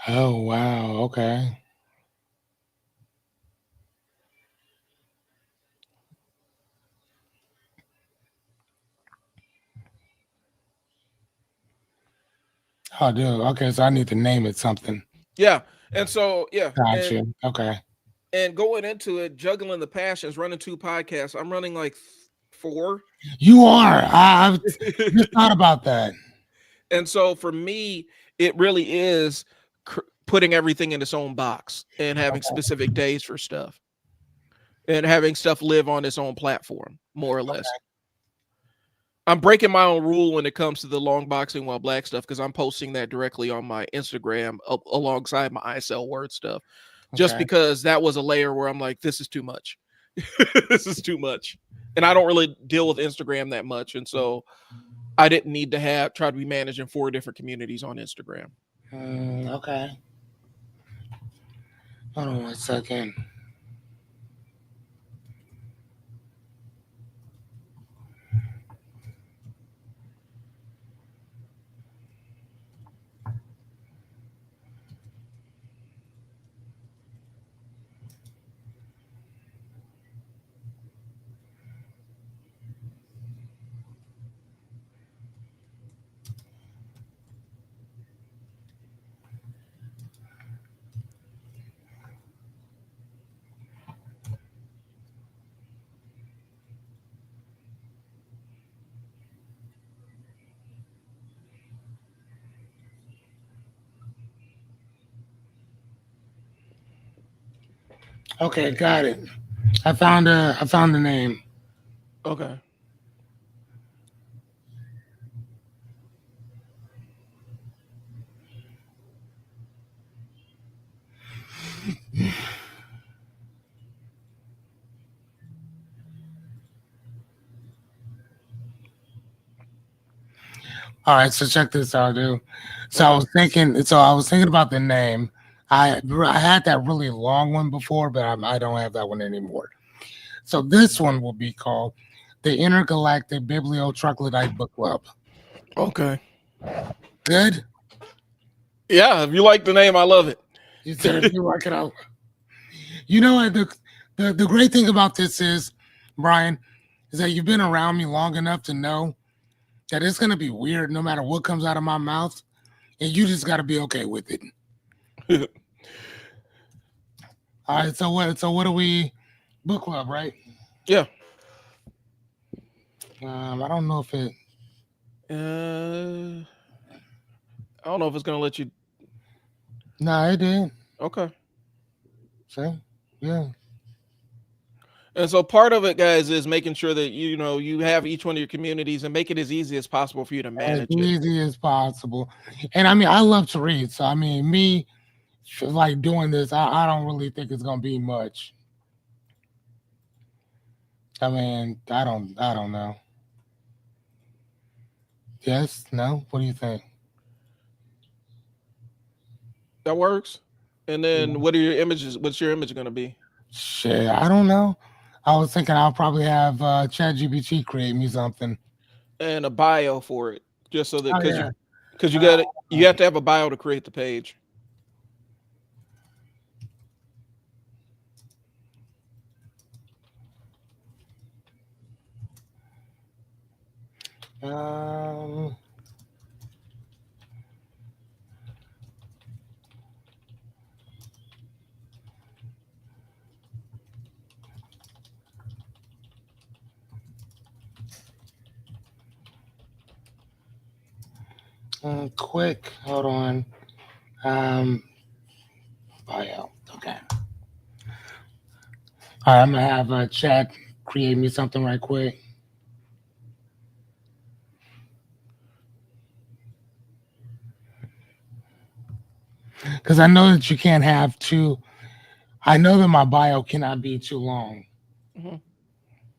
Oh wow. Okay. Oh, dude. Okay. So I need to name it something. Yeah. And so yeah, Gotcha. Okay. and going into it, juggling the passions, running 2 podcasts. I'm running like 4. You are. I've just thought about that. And so for me, it really is putting everything in its own box and having Okay. specific days for stuff and having stuff live on its own platform, more or less. I'm breaking my own rule when it comes to the long boxing while black stuff, because I'm posting that directly on my Instagram alongside my ISL word stuff, just Okay. because that was a layer where I'm like, this is too much. This is too much. And I don't really deal with Instagram that much. And so I didn't need to try to be managing 4 different communities on Instagram. Okay. Hold on 1 second. Okay, got it. I found the name. Okay. All right, so check this out, dude. So I Okay. was thinking. So I was thinking about the name. I had that really long one before, but I don't have that one anymore. So this one will be called the Intergalactic Biblio Troglodyte Book Club. Okay. Good. Yeah, if you like the name, I love it. You said you work it out. You know what the great thing about this is, Brian, is that you've been around me long enough to know that it's gonna be weird no matter what comes out of my mouth, and you just got to be okay with it. All right. So what do we book club, right? Yeah. I don't know if it. I don't know if it's gonna let you. Nah, it did. Okay. See, yeah. And so part of it, guys, is making sure that you have each one of your communities and make it as easy as possible for you to As manage it. easy as possible. And I mean, I love to read, so I mean, me like doing this, I don't really think it's gonna be much. I mean, I don't know. Yes, no. What do you think? That works. And then what are your images? What's your image gonna be? Shit, I don't know. I was thinking I'll probably have ChatGPT create me something. And a bio for it, just so that Oh yeah. because you Uh, got you have to have a bio to create the page. um, quick. Hold on. Um, bio. Okay. All right, I'm gonna have chat create me something right quick. Because I know that you can't have too. I know that my bio cannot be too long. Mhm.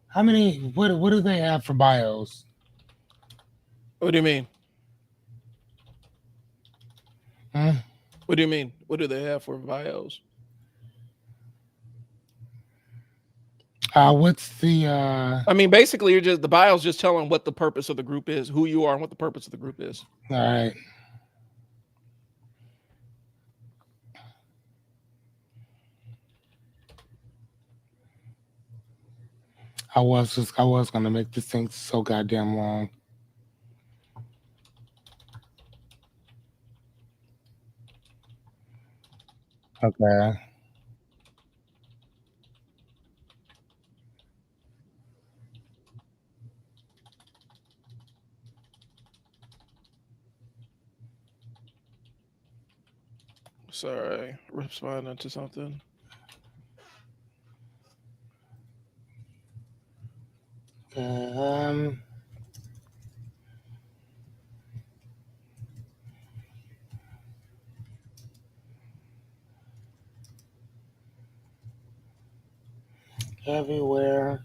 How many? What do they have for bios? What do you mean? Hmm? What do you mean? What do they have for bios? What's the? I mean, basically, you're just the bio's just telling what the purpose of the group is, who you are, and what the purpose of the group is. All right. I was gonna make this thing so goddamn long. Okay. Sorry, responding to something. Um. Everywhere.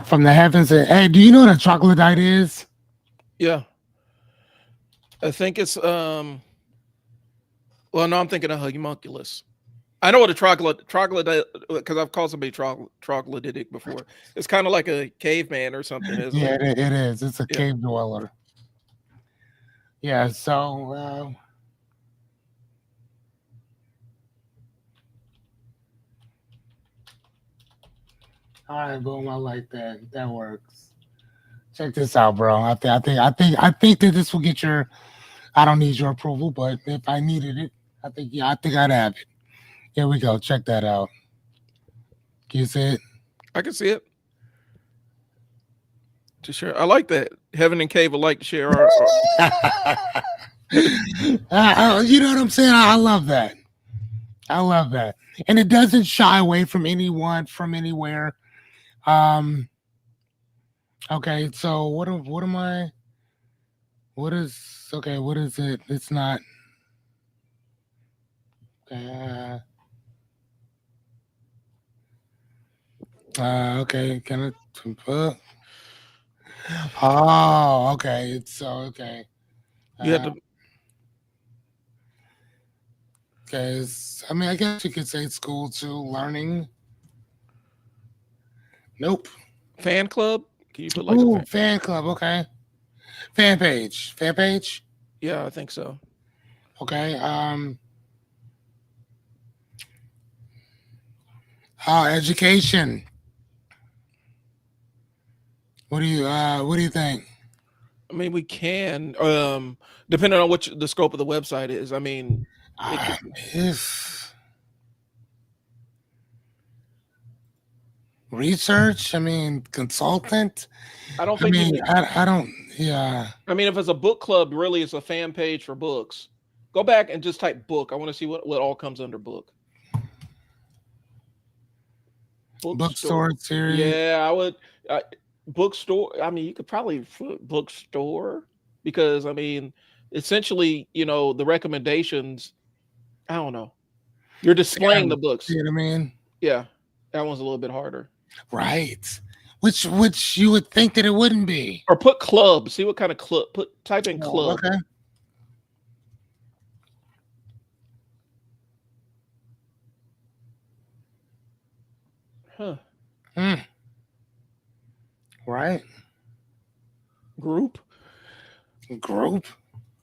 From the heavens. Hey, do you know what a troglodyte is? Yeah, I think it's Well, no, I'm thinking of homunculus. I know what a troglodyte because I've called somebody troglodytic before. It's kind of like a caveman or something, isn't Yeah, it? it is. It's a Yeah. cave dweller. Yeah. So, all right, boom. I like that. That works. Check this out, bro. I think that this will get your. I don't need your approval, but if I needed it, I think I'd have it. Here we go. Check that out. Can you see it? I can see it. To share, I like that. Heaven and Cave would like to share our You know what I'm saying? I love that. I love that, and it doesn't shy away from anyone from anywhere. Um. Okay. So what am I? What is okay? What is it? It's not. Uh, okay. Can it? Uh, oh, okay. It's so okay. You had Uh, to okay. I mean, I guess you could say school too. Learning. Nope. fan club. Can you put like a Ooh, fan? fan club. Okay. Fan page. Fan page. Yeah, I think so. Okay. Education. What do you think? I mean, we can, depending on what the scope of the website is. I mean, it Uh, could. if research, I mean, consultant. I don't I think you mean, need. I don't. Yeah. I mean, if it's a book club, really, it's a fan page for books. Go back and just type book. I want to see what all comes under book. Bookstore. Bookstore series. Yeah, I would. Uh, Bookstore. I mean, you could probably put bookstore because I mean, essentially, the recommendations. I don't know. You're displaying Fan. the books. You know what I mean? Yeah, that one's a little bit harder. Right. Which you would think that it wouldn't be. Or put club. See what kind of club. Type in Oh, club. okay. Huh. Hmm. Right. Group. Group.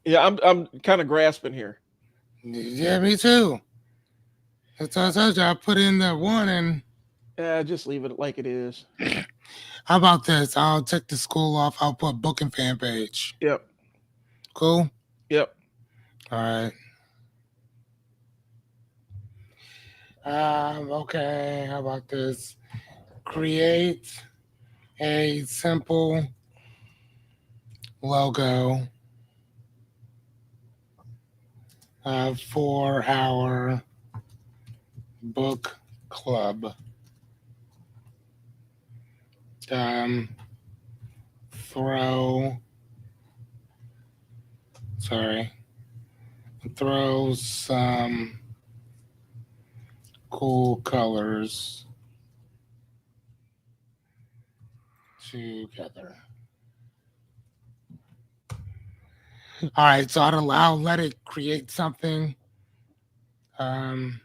Yeah, I'm kind of grasping here. Yeah, me too. That's what I told you. I put in the one and Yeah, just leave it like it is. how about this? I'll take the school off. I'll put booking fan page. Yep. Cool. Yep. All right. Okay. How about this? Create a simple logo for our book club. Um, throw, sorry, throw some cool colors together. All right, so I'll let it create something, um,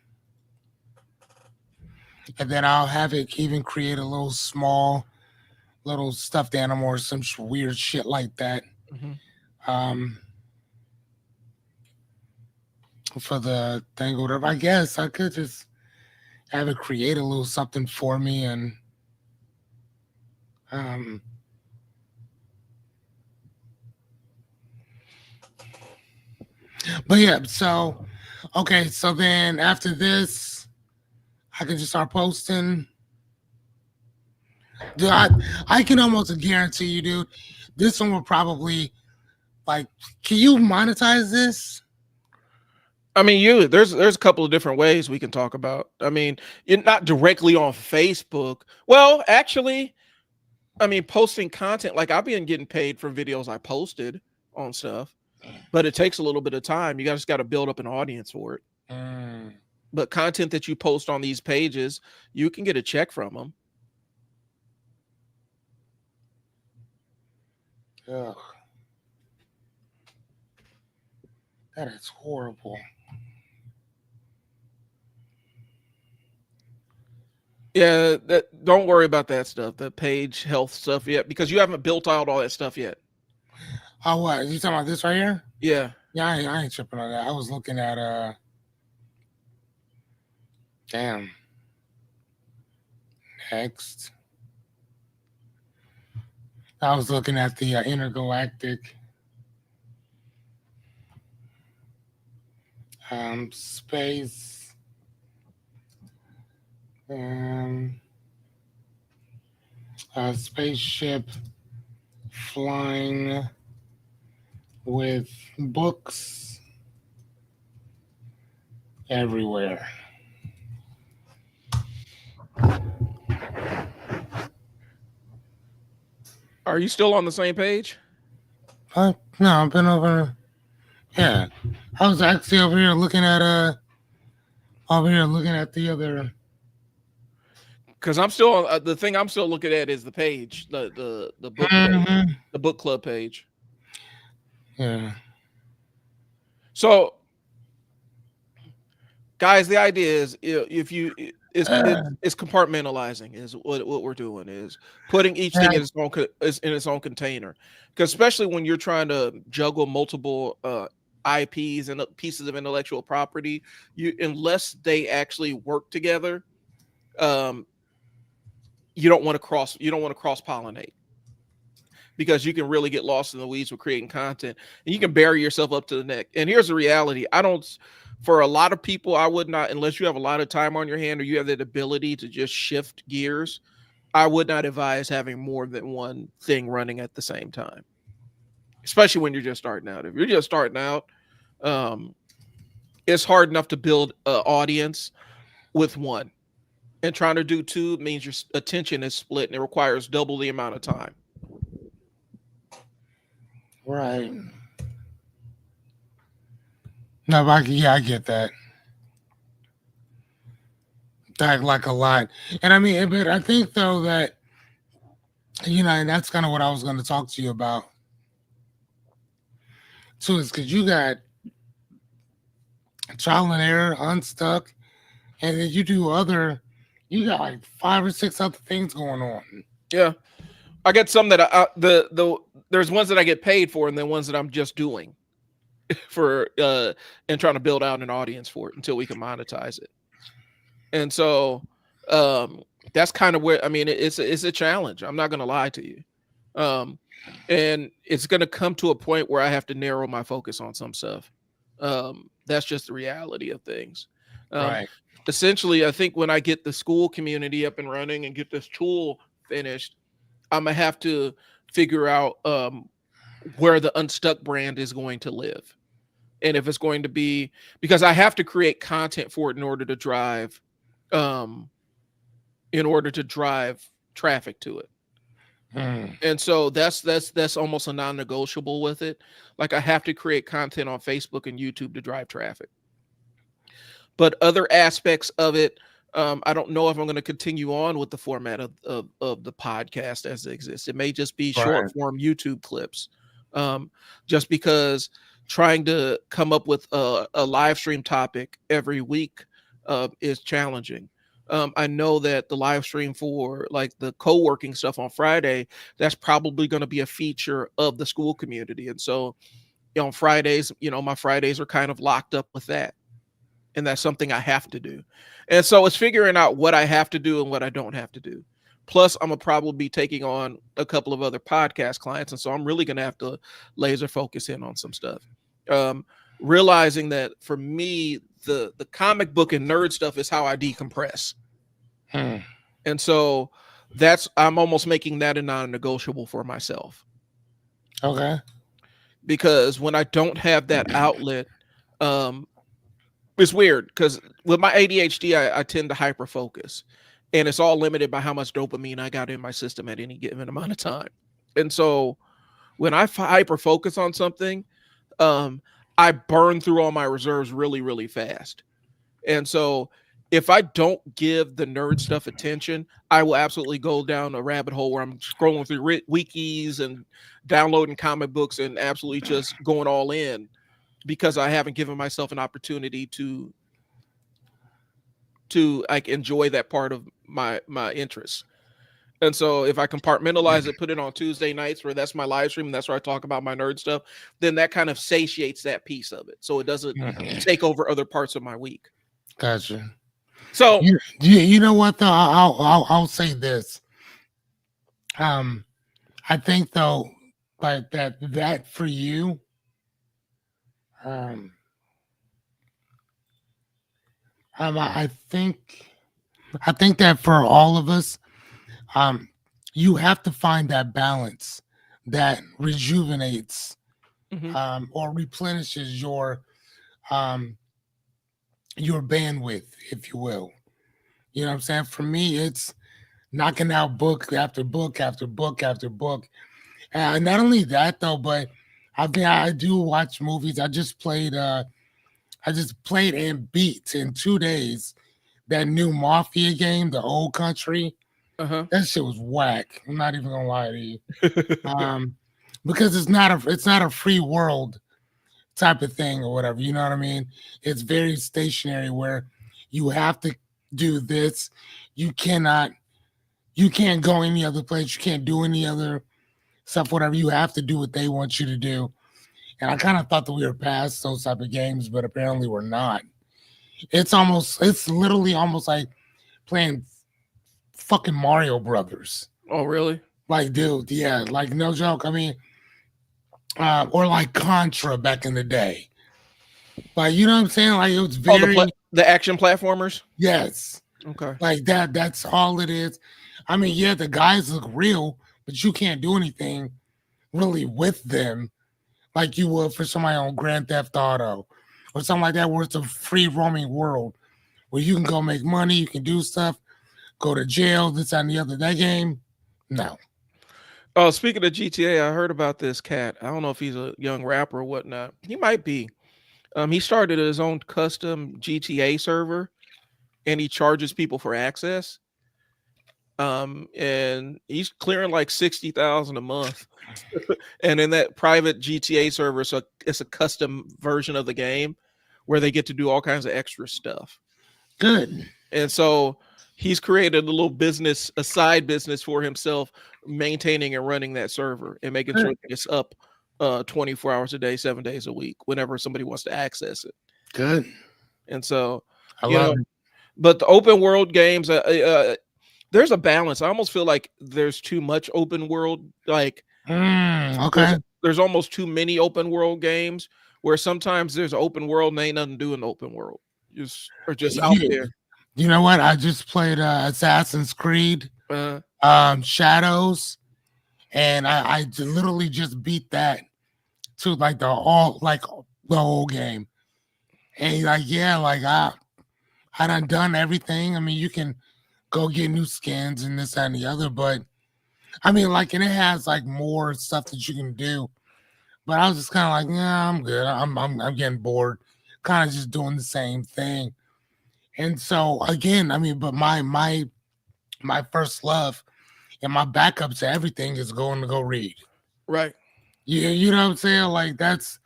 and then I'll have it even create a little small, little stuffed animal or some weird shit like that. Hmm. Um, for the thing or whatever. I guess I could just have it create a little something for me and um but yeah, so okay, so then after this I can just start posting. Dude, I can almost guarantee you, dude, this one will probably like can you monetize this? I mean, there's a couple of different ways we can talk about. I mean, you're not directly on Facebook. Well, actually, I mean, posting content like I've been getting paid for videos I posted on stuff, but it takes a little bit of time. You just got to build up an audience for it. Mm, But content that you post on these pages, you can get a check from them. ugh, that is horrible. Yeah, don't worry about that stuff, the page health stuff yet, because you haven't built out all that stuff yet. Oh, what? You talking about this right here? Yeah. Yeah, I ain't tripping on that. I was looking at damn, next. I was looking at the intergalactic space um, spaceship flying with books everywhere. Are you still on the same page? No, I've been over. Yeah, I was actually over here looking at the other. Because I'm still the thing I'm still looking at is the page, the book page, Mhm. the book club page. Yeah. So, guys, the idea is if you it's compartmentalizing is what we're doing is putting each thing in Right. its own in its own container. Because especially when you're trying to juggle multiple IPs and pieces of intellectual property, you unless they actually work together, um, you don't want to cross pollinate because you can really get lost in the weeds with creating content and you can bury yourself up to the neck. And here's the reality. For a lot of people, I would not, unless you have a lot of time on your hand or you have that ability to just shift gears, I would not advise having more than one thing running at the same time, especially when you're just starting out. If you're just starting out, um, it's hard enough to build an audience with one. And trying to do two means your attention is split and it requires double the amount of time. Right. No, but yeah, I get that. That like a lot, and I mean, but I think though that and that's kind of what I was going to talk to you about too, is because you got trial and error, unstuck, and then you got like 5 or 6 other things going on. Yeah. I get some that there's ones that I get paid for, and then ones that I'm just doing for and trying to build out an audience for it until we can monetize it. And so that's kind of where I mean it's a challenge. I'm not going to lie to you, and it's going to come to a point where I have to narrow my focus on some stuff. That's just the reality of things. Um, Right. Essentially, I think when I get the school community up and running and get this tool finished, I'm gonna have to figure out where the Unstuck brand is going to live, and if it's going to be because I have to create content for it um, in order to drive traffic to it. Hmm. And so that's almost a non-negotiable with it. Like I have to create content on Facebook and YouTube to drive traffic. But other aspects of it, I don't know if I'm going to continue on with the format of the podcast as it exists. It may just be short Right. form YouTube clips, just because trying to come up with a live stream topic every week is challenging. I know that the live stream for like the co-working stuff on Friday, that's probably going to be a feature of the school community. And so on Fridays, my Fridays are kind of locked up with that, and that's something I have to do. And so it's figuring out what I have to do and what I don't have to do. Plus, I'm gonna probably be taking on a couple of other podcast clients, and so I'm really gonna have to laser focus in on some stuff. Um, Realizing that for me, the comic book and nerd stuff is how I decompress, Hmm. and so I'm almost making that a non-negotiable for myself Okay. because when I don't have that outlet, um, it's weird because with my ADHD, I tend to hyper focus, and it's all limited by how much dopamine I got in my system at any given amount of time. And so when I hyper focus on something, um, I burn through all my reserves really, really fast. And so if I don't give the nerd stuff attention, I will absolutely go down a rabbit hole where I'm scrolling through wikis and downloading comic books and absolutely just going all in because I haven't given myself an opportunity to like enjoy that part of my interests. And so if I compartmentalize it, put it on Tuesday nights where that's my live stream and that's where I talk about my nerd stuff, then that kind of satiates that piece of it. So it doesn't Mhm. take over other parts of my week. Gotcha. So You know what though? I'll say this. Um, I think though, like that for you, um, I think that for all of us, um, you have to find that balance that rejuvenates Hmm. or replenishes um, your bandwidth, if you will. You know what I'm saying? For me, it's knocking out book after book after book after book. And not only that though, but I do watch movies. I just played and beat in 2 days that new Mafia game, the Old Country. Uh-huh. That shit was whack. I'm not even gonna lie to you. Um, because it's not a free world type of thing or whatever. You know what I mean? It's very stationary where you have to do this. You cannot you can't go any other place. You can't do any other stuff, whatever. You have to do what they want you to do. And I kind of thought that we were past those type of games, but apparently we're not. It's literally almost like playing fucking Mario Brothers. Oh, really? Like, dude, yeah, like no joke. I mean, or like Contra back in the day. Like, you know what I'm saying? Like, it was Oh, very, the action platformers. yes, Okay. like that. That's all it is. I mean, yeah, the guys look real, but you can't do anything really with them like you would for somebody on Grand Theft Auto or something like that, where it's a free roaming world where you can go make money, you can do stuff, go to jail, this and the other. That game, no. Oh, speaking of GTA, I heard about this cat. I don't know if he's a young rapper or whatnot. He might be. He started his own custom GTA server, and he charges people for access. And he's clearing like 60,000 a month. And in that private GTA server, so it's a custom version of the game where they get to do all kinds of extra stuff. Good. And so he's created a little business, a side business for himself, maintaining and running that server and making sure Good. it's up 24 hours a day, 7 days a week, whenever somebody wants to access it. Good. And so, I you love know, it. but the open world games, there's a balance. I almost feel like there's too much open world. Like there's Okay. there's almost too many open world games where sometimes there's an open world and ain't nothing to do in the open world. Just or just out You, there. you know what? I just played Assassin's Creed Uh, Shadows, and literally just beat that to like the whole game. And like, yeah, like I done everything. I mean, you can go get new skins and this and the other, but I mean, like, and it has like more stuff that you can do. But I was just kind of like, yeah, I'm good. I'm getting bored, kind of just doing the same thing. And so again, I mean, but my first love and my backup to everything is going to go read. right. You know what I'm saying? Like that's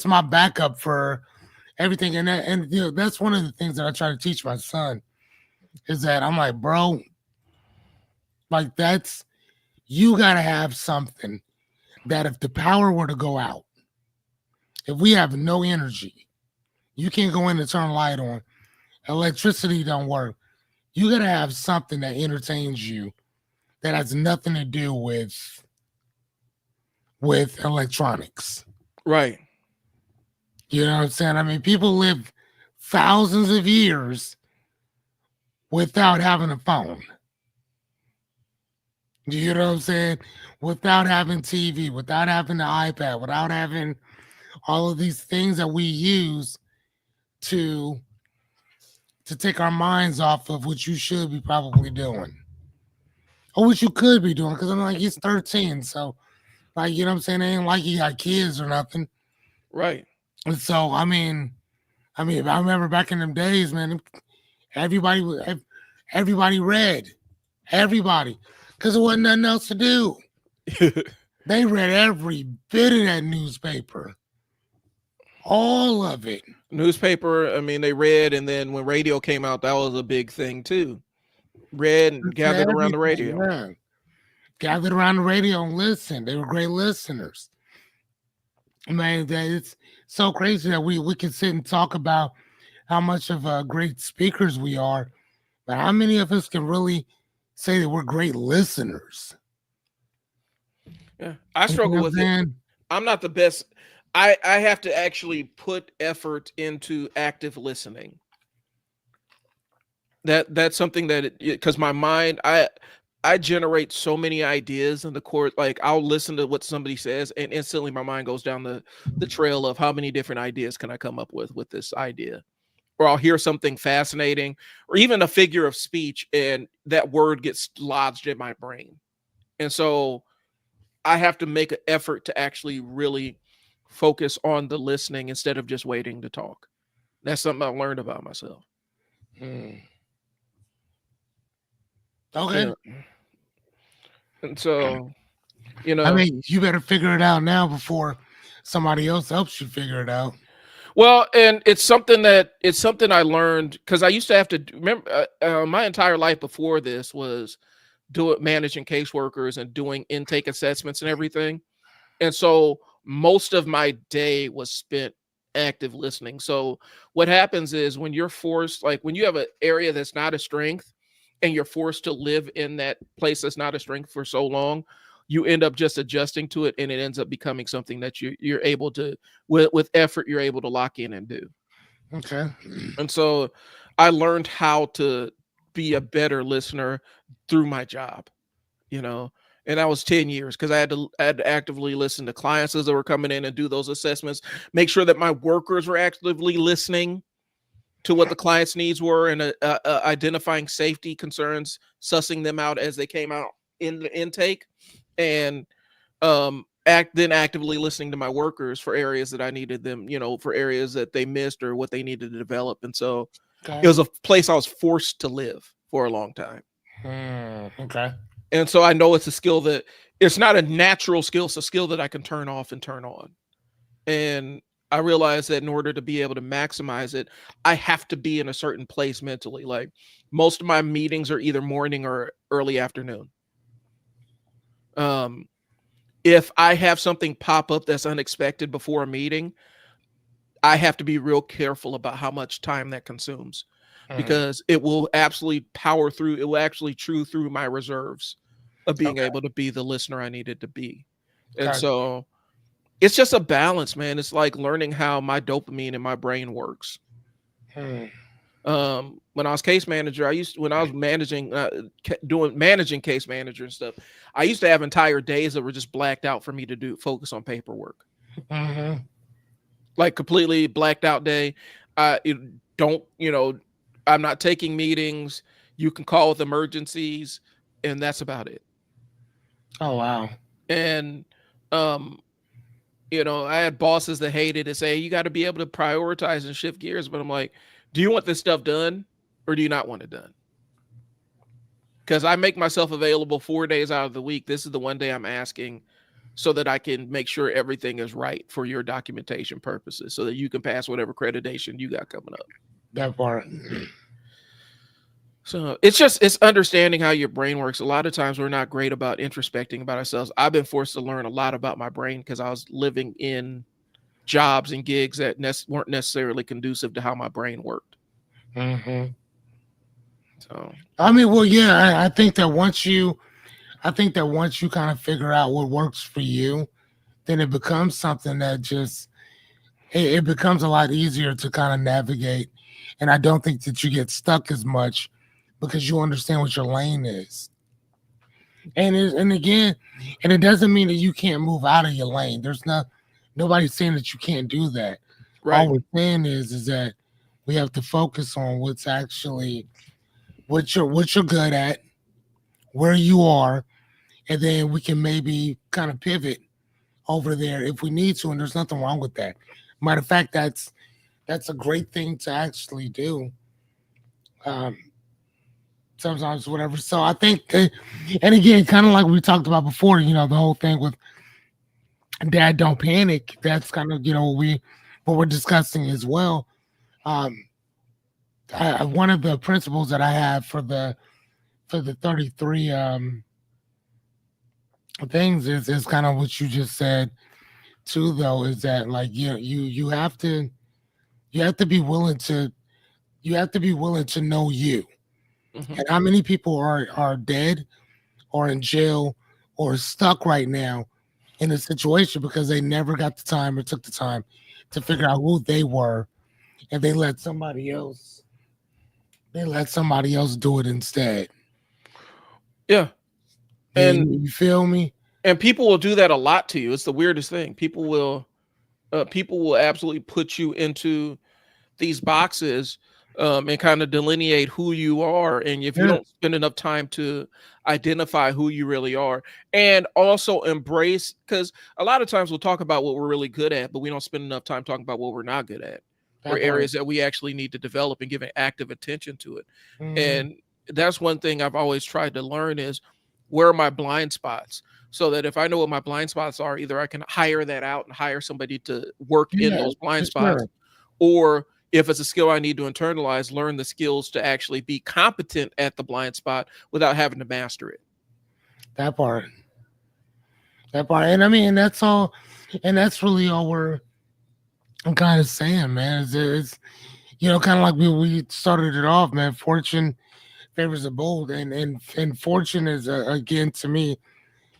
my backup for everything. And you know, that's one of the things that I try to teach my son is that I'm like, bro, like that's you gotta have something that if the power were to go out, if we have no energy, you can't go in and turn a light on, electricity don't work. You gotta have something that entertains you that has nothing to do with electronics. Right. You know what I'm saying? I mean, people live thousands of years without having a phone. You know what I'm saying? Without having TV, without having the iPad, without having all of these things that we use to to take our minds off of what you should be probably doing. Or what you could be doing, because I'm like, he's 13. So like, you know what I'm saying? It ain't like he got kids or nothing. Right. And so I mean, I remember back in them days, man, everybody everybody read. Everybody. Because there wasn't nothing else to do. They read every bit of that newspaper. All of it. Newspaper, I mean, they read, and then when radio came out, that was a big thing too. Read and gathered around the Everything, radio. yeah. Gathered around the radio and listened. They were great listeners. Man, that it's so crazy that we can sit and talk about how much of great speakers we are, but how many of us can really say that we're great listeners? Yeah, I You know struggle what I'm with it. saying? I'm not the best. I have to actually put effort into active listening. That's something that because my mind I generate so many ideas in the course. Like I'll listen to what somebody says, and instantly my mind goes down the trail of how many different ideas can I come up with this idea. Or I'll hear something fascinating, or even a figure of speech, and that word gets lodged in my brain. And so I have to make an effort to actually really focus on the listening instead of just waiting to talk. That's something I learned about myself. Hmm. You Okay. know, and so I mean, you better figure it out now before somebody else helps you figure it out. well, and it's something I learned because I used to have to remember my entire life before this was managing caseworkers and doing intake assessments and everything. And so most of my day was spent active listening. So what happens is when you're forced, like when you have an area that's not a strength and you're forced to live in that place that's not a strength for so long, you end up just adjusting to it, and it ends up becoming something that you're able to, with effort, you're able to lock in and do. Okay. And so I learned how to be a better listener through my job, you know. And that was 10 years because I had to actively listen to clients as they were coming in and do those assessments, make sure that my workers were actively listening to what the client's needs were, and identifying safety concerns, sussing them out as they came out in the intake, and actively listening to my workers for areas that I needed them, for areas that they missed or what they needed to develop. And so it Okay. was a place I was forced to live for a long time. Okay. And so I know it's a skill that it's not a natural skill, it's a skill that I can turn off and turn on. And I realized that in order to be able to maximize it, I have to be in a certain place mentally. Like most of my meetings are either morning or early afternoon. Um, if I have something pop up that's unexpected before a meeting, I have to be real careful about how much time that consumes, Mhm. because it will absolutely power through, it will actually chew through my reserves of being Okay. able to be the listener I needed to be. And Okay. so it's just a balance, man. It's like learning how my dopamine in my brain works. Hmm. When I was case manager, when I was managing, managing case manager and stuff, I used to have entire days that were just blacked out for me to focus on paperwork, Hmm. like completely blacked out day. It don't, I'm not taking meetings. You can call with emergencies, and that's about it. Oh wow. And um, I had bosses that hated it, say you got to be able to prioritize and shift gears. But I'm like, do you want this stuff done, or do you not want it done? Because I make myself available 4 days out of the week. This is the one day I'm asking so that I can make sure everything is right for your documentation purposes so that you can pass whatever accreditation you got coming up. That part. So it's understanding how your brain works. A lot of times we're not great about introspecting about ourselves. I've been forced to learn a lot about my brain because I was living in jobs and gigs that weren't necessarily conducive to how my brain worked. Hmm. So I mean, well, yeah. I think that once you kind of figure out what works for you, then it becomes something that just it becomes a lot easier to kind of navigate. And I don't think that you get stuck as much because you understand what your lane is. And again, and it doesn't mean that you can't move out of your lane. There's not Nobody's saying that you can't do that. All right, we're saying is that we have to focus on what's actually what you're good at, where you are, and then we can maybe kind of pivot over there if we need to. And there's nothing wrong with that. Matter of fact, that's a great thing to actually do. Um, Sometimes, whatever. So I think, and again, kind of like we talked about before, the whole thing with Dad Don't Panic. That's kind of what we're discussing as well. Um, One of the principles that I have for the 33 things is kind of what you just said too. Though is that like you have to be willing to know you. hmm And how many people are dead or in jail or stuck right now in a situation because they never got the time or took the time to figure out who they were, and they let somebody else do it instead. yeah. And You feel me? people will do that a lot to you. It's the weirdest thing. People will absolutely put you into these boxes, and kind of delineate who you are. And if you Yeah, don't spend enough time to identify who you really are, and also embrace, because a lot of times we'll talk about what we're really good at, but we don't spend enough time talking about what we're not good at, or that part. areas that we actually need to develop and give an active attention to it. Mm, And that's one thing I've always tried to learn is where are my blind spots, so that if I know what my blind spots are, either I can hire that out and hire somebody to work in yeah, those blind for spots, sure. or if it's a skill I need to internalize, learn the skills to actually be competent at the blind spot without having to master it. That part. That part. And I mean, that's all. And that's really all we're kind of saying, man. It's kind of like we started it off, man. Fortune favors the bold, and fortune is again to me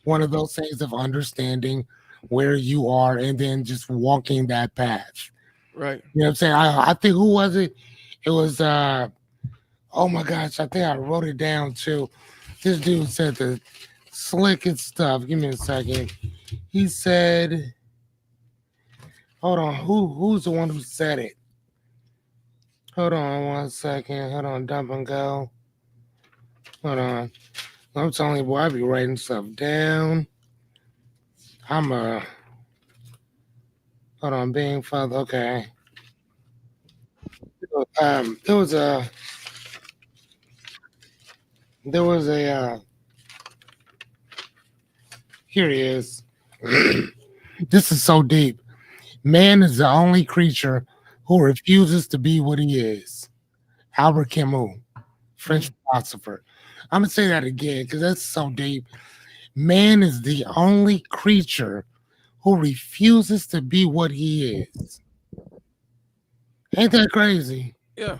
one of those things of understanding where you are and then just walking that path. Right. You know what I'm saying? I think who was it? It was oh my gosh, I think I wrote it down too. This dude said the slickest stuff. Give me a second. He said, hold on, who's the one who said it? Hold on one second. Hold on, dump and go. Hold on. I'm telling you, boy, I be writing stuff down. I'm hold on, being father. Okay. There was a there was a here he is. This is so deep. Man is the only creature who refuses to be what he is. Albert Camus, French Mhm. philosopher. I'm gonna say that again because that's so deep. Man is the only creature who refuses to be what he is. Ain't that crazy? Yeah.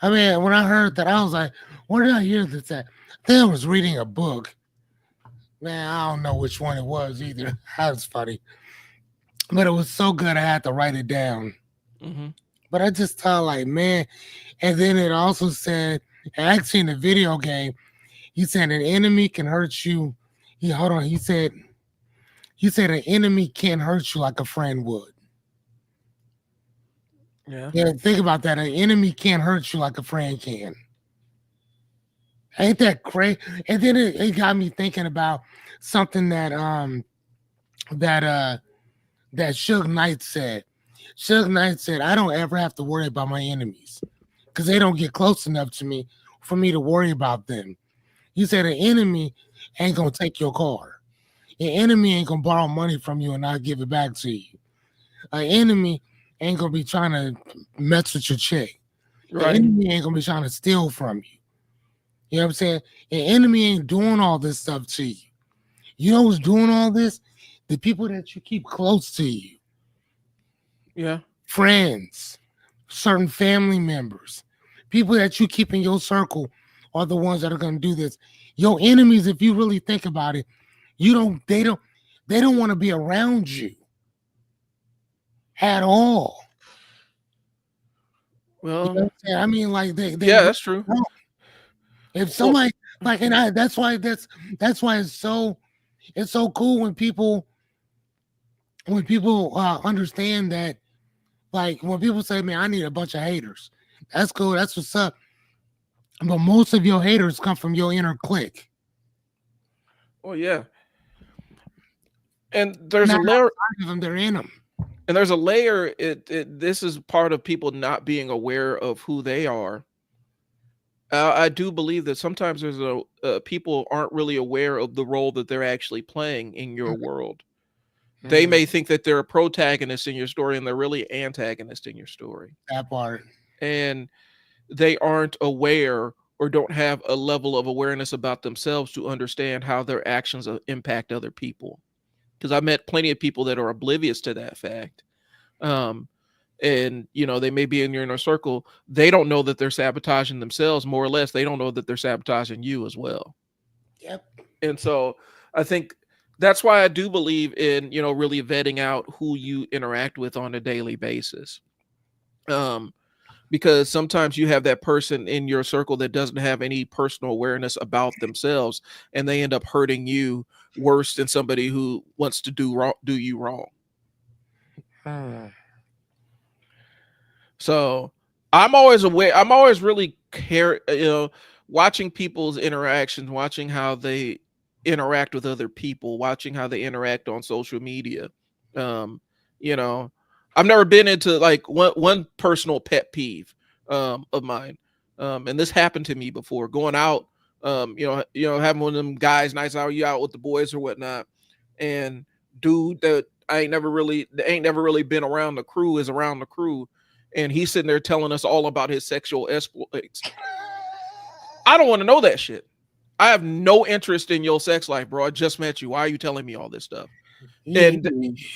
I mean, when I heard that, I was like, where did I hear this at? Then I was reading a book. Man, I don't know which one it was either. That was funny. But it was so good I had to write it down. Hmm. But I just thought like, man, and then it also said, actually in the video game, he said an enemy can hurt you. Hold on, he said an enemy can't hurt you like a friend would. Yeah. Yeah, think about that. An enemy can't hurt you like a friend can. Ain't that crazy? And then it got me thinking about something that that Suge Knight said. Suge Knight said, I don't ever have to worry about my enemies because they don't get close enough to me for me to worry about them. He said an enemy ain't gonna take your car. An enemy ain't gonna borrow money from you and not give it back to you. An enemy ain't gonna be trying to mess with your check. An Right. enemy ain't gonna be trying to steal from you. You know what I'm saying? An enemy ain't doing all this stuff to you. You know who's doing all this? The people that you keep close to you, Yeah. friends, certain family members, people that you keep in your circle are the ones that are going to do this. Your enemies, if you really think about it, they don't want to be around you at all. You know what Well, I'm saying? I mean, like they yeah, really that's true. don't. If Well, somebody like, and I that's why it's so cool when people understand that. Like when people say, "Man, I need a bunch of haters," that's cool. That's what's up. But most of your haters come from your inner clique. well, yeah. And Not there's a layer. outside of them; they're in them. And there's a layer. This is part of people not being aware of who they are. I do believe that sometimes there's a people aren't really aware of the role that they're actually playing in your world. They Mm, may think that they're a protagonist in your story, and they're really antagonist in your story. that part. And they aren't aware or don't have a level of awareness about themselves to understand how their actions impact other people. Because I met plenty of people that are oblivious to that fact. Um, and they may be in your inner circle. They don't know that they're sabotaging themselves. More or less, they don't know that they're sabotaging you as well. Yep. And so I think that's why I do believe in really vetting out who you interact with on a daily basis. um because sometimes you have that person in your circle that doesn't have any personal awareness about themselves, and they end up hurting you worse than somebody who wants to do you wrong. Hmm. So I'm always aware. I'm always really watching people's interactions, watching how they interact with other people, watching how they interact on social media. Um, you know, I've never been into like one personal pet peeve of mine, and this happened to me before. Going out, having one of them guys, nights out, you out with the boys or whatnot, and dude that ain't never really been around the crew is around the crew, and he's sitting there telling us all about his sexual exploits. I don't want to know that shit. I have no interest in your sex life, bro. I just met you. Why are you telling me all this stuff? And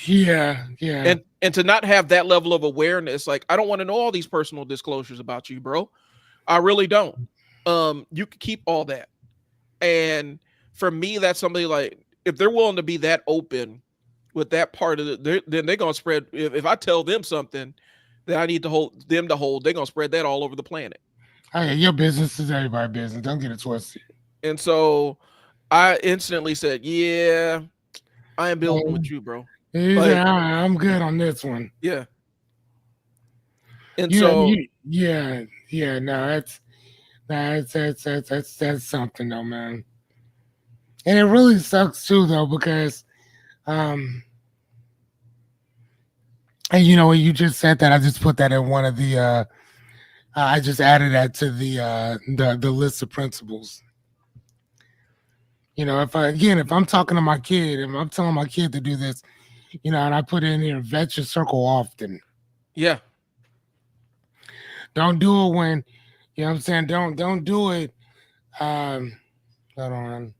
Yeah, yeah. and to not have that level of awareness, like I don't want to know all these personal disclosures about you, bro. I really don't. You can keep all that. And for me, that's somebody like if they're willing to be that open with that part of it, then they're gonna spread. If I tell them something that I need to hold them to hold, they're gonna spread that all over the planet. Hey, your business is everybody's business. Don't get it twisted. And so I instantly said, "Yeah, I am building with Um, you, bro." he said, Like, I'm good on this one. yeah. And You, so, yeah, yeah. No, that's something though, man. And it really sucks too, though, because um, and when you just said that, I just put that in one of the I just added that to the list of principles. If I'm talking to my kid, if I'm telling my kid to do this, and I put in here, vet your circle often. yeah, Don't do it when, what I'm saying. Don't do it. Um, hold on.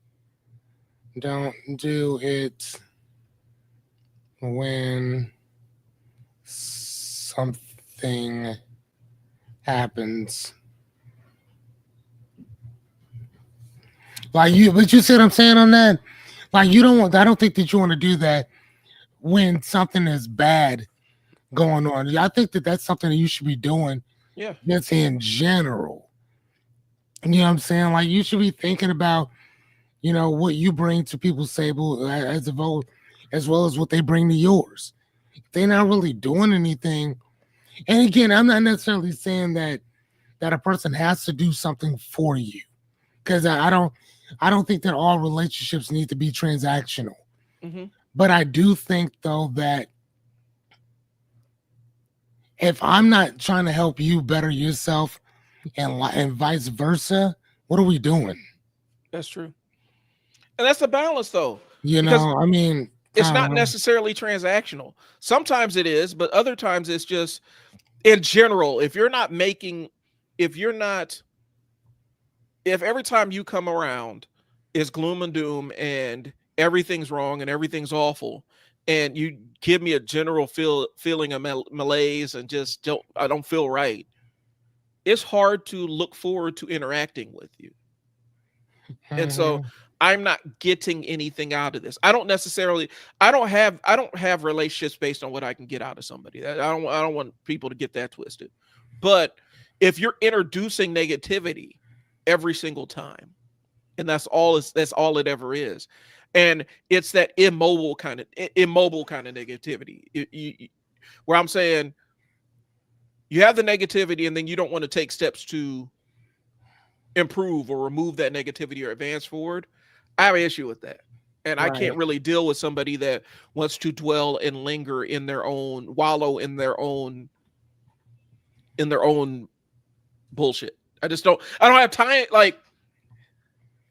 Don't do it when something happens. But you see what I'm saying on that? Like you don't want. I don't think that you want to do that when something is bad going on. I think that that's something that you should be doing. yeah, Just in general. You know what I'm saying? Like you should be thinking about, what you bring to people's table as a vote, as well as what they bring to yours. If they're not really doing anything. And again, I'm not necessarily saying that a person has to do something for you. Because I don't think that all relationships need to be transactional. hmm, But I do think though that if I'm not trying to help you better yourself and vice versa, what are we doing? that's true. And that's the balance, though, You because know, I mean, it's I don't not know. necessarily transactional. Sometimes it is, but other times it's just in general. If you're not, if every time you come around is gloom and doom and everything's wrong and everything's awful, and you give me a general feeling of malaise and just I don't feel right, it's hard to look forward to interacting with you. And so Mhm. I'm not getting anything out of this. I don't have relationships based on what I can get out of somebody. I don't want people to get that twisted. But if you're introducing negativity every single time, and that's all it ever is. And it's that immobile kind of negativity. Where I'm saying you have the negativity and then you don't want to take steps to improve or remove that negativity or advance forward. I have an issue with that. And I can't Right. really deal with somebody that wants to dwell and linger wallow in their own bullshit. I don't have time. Like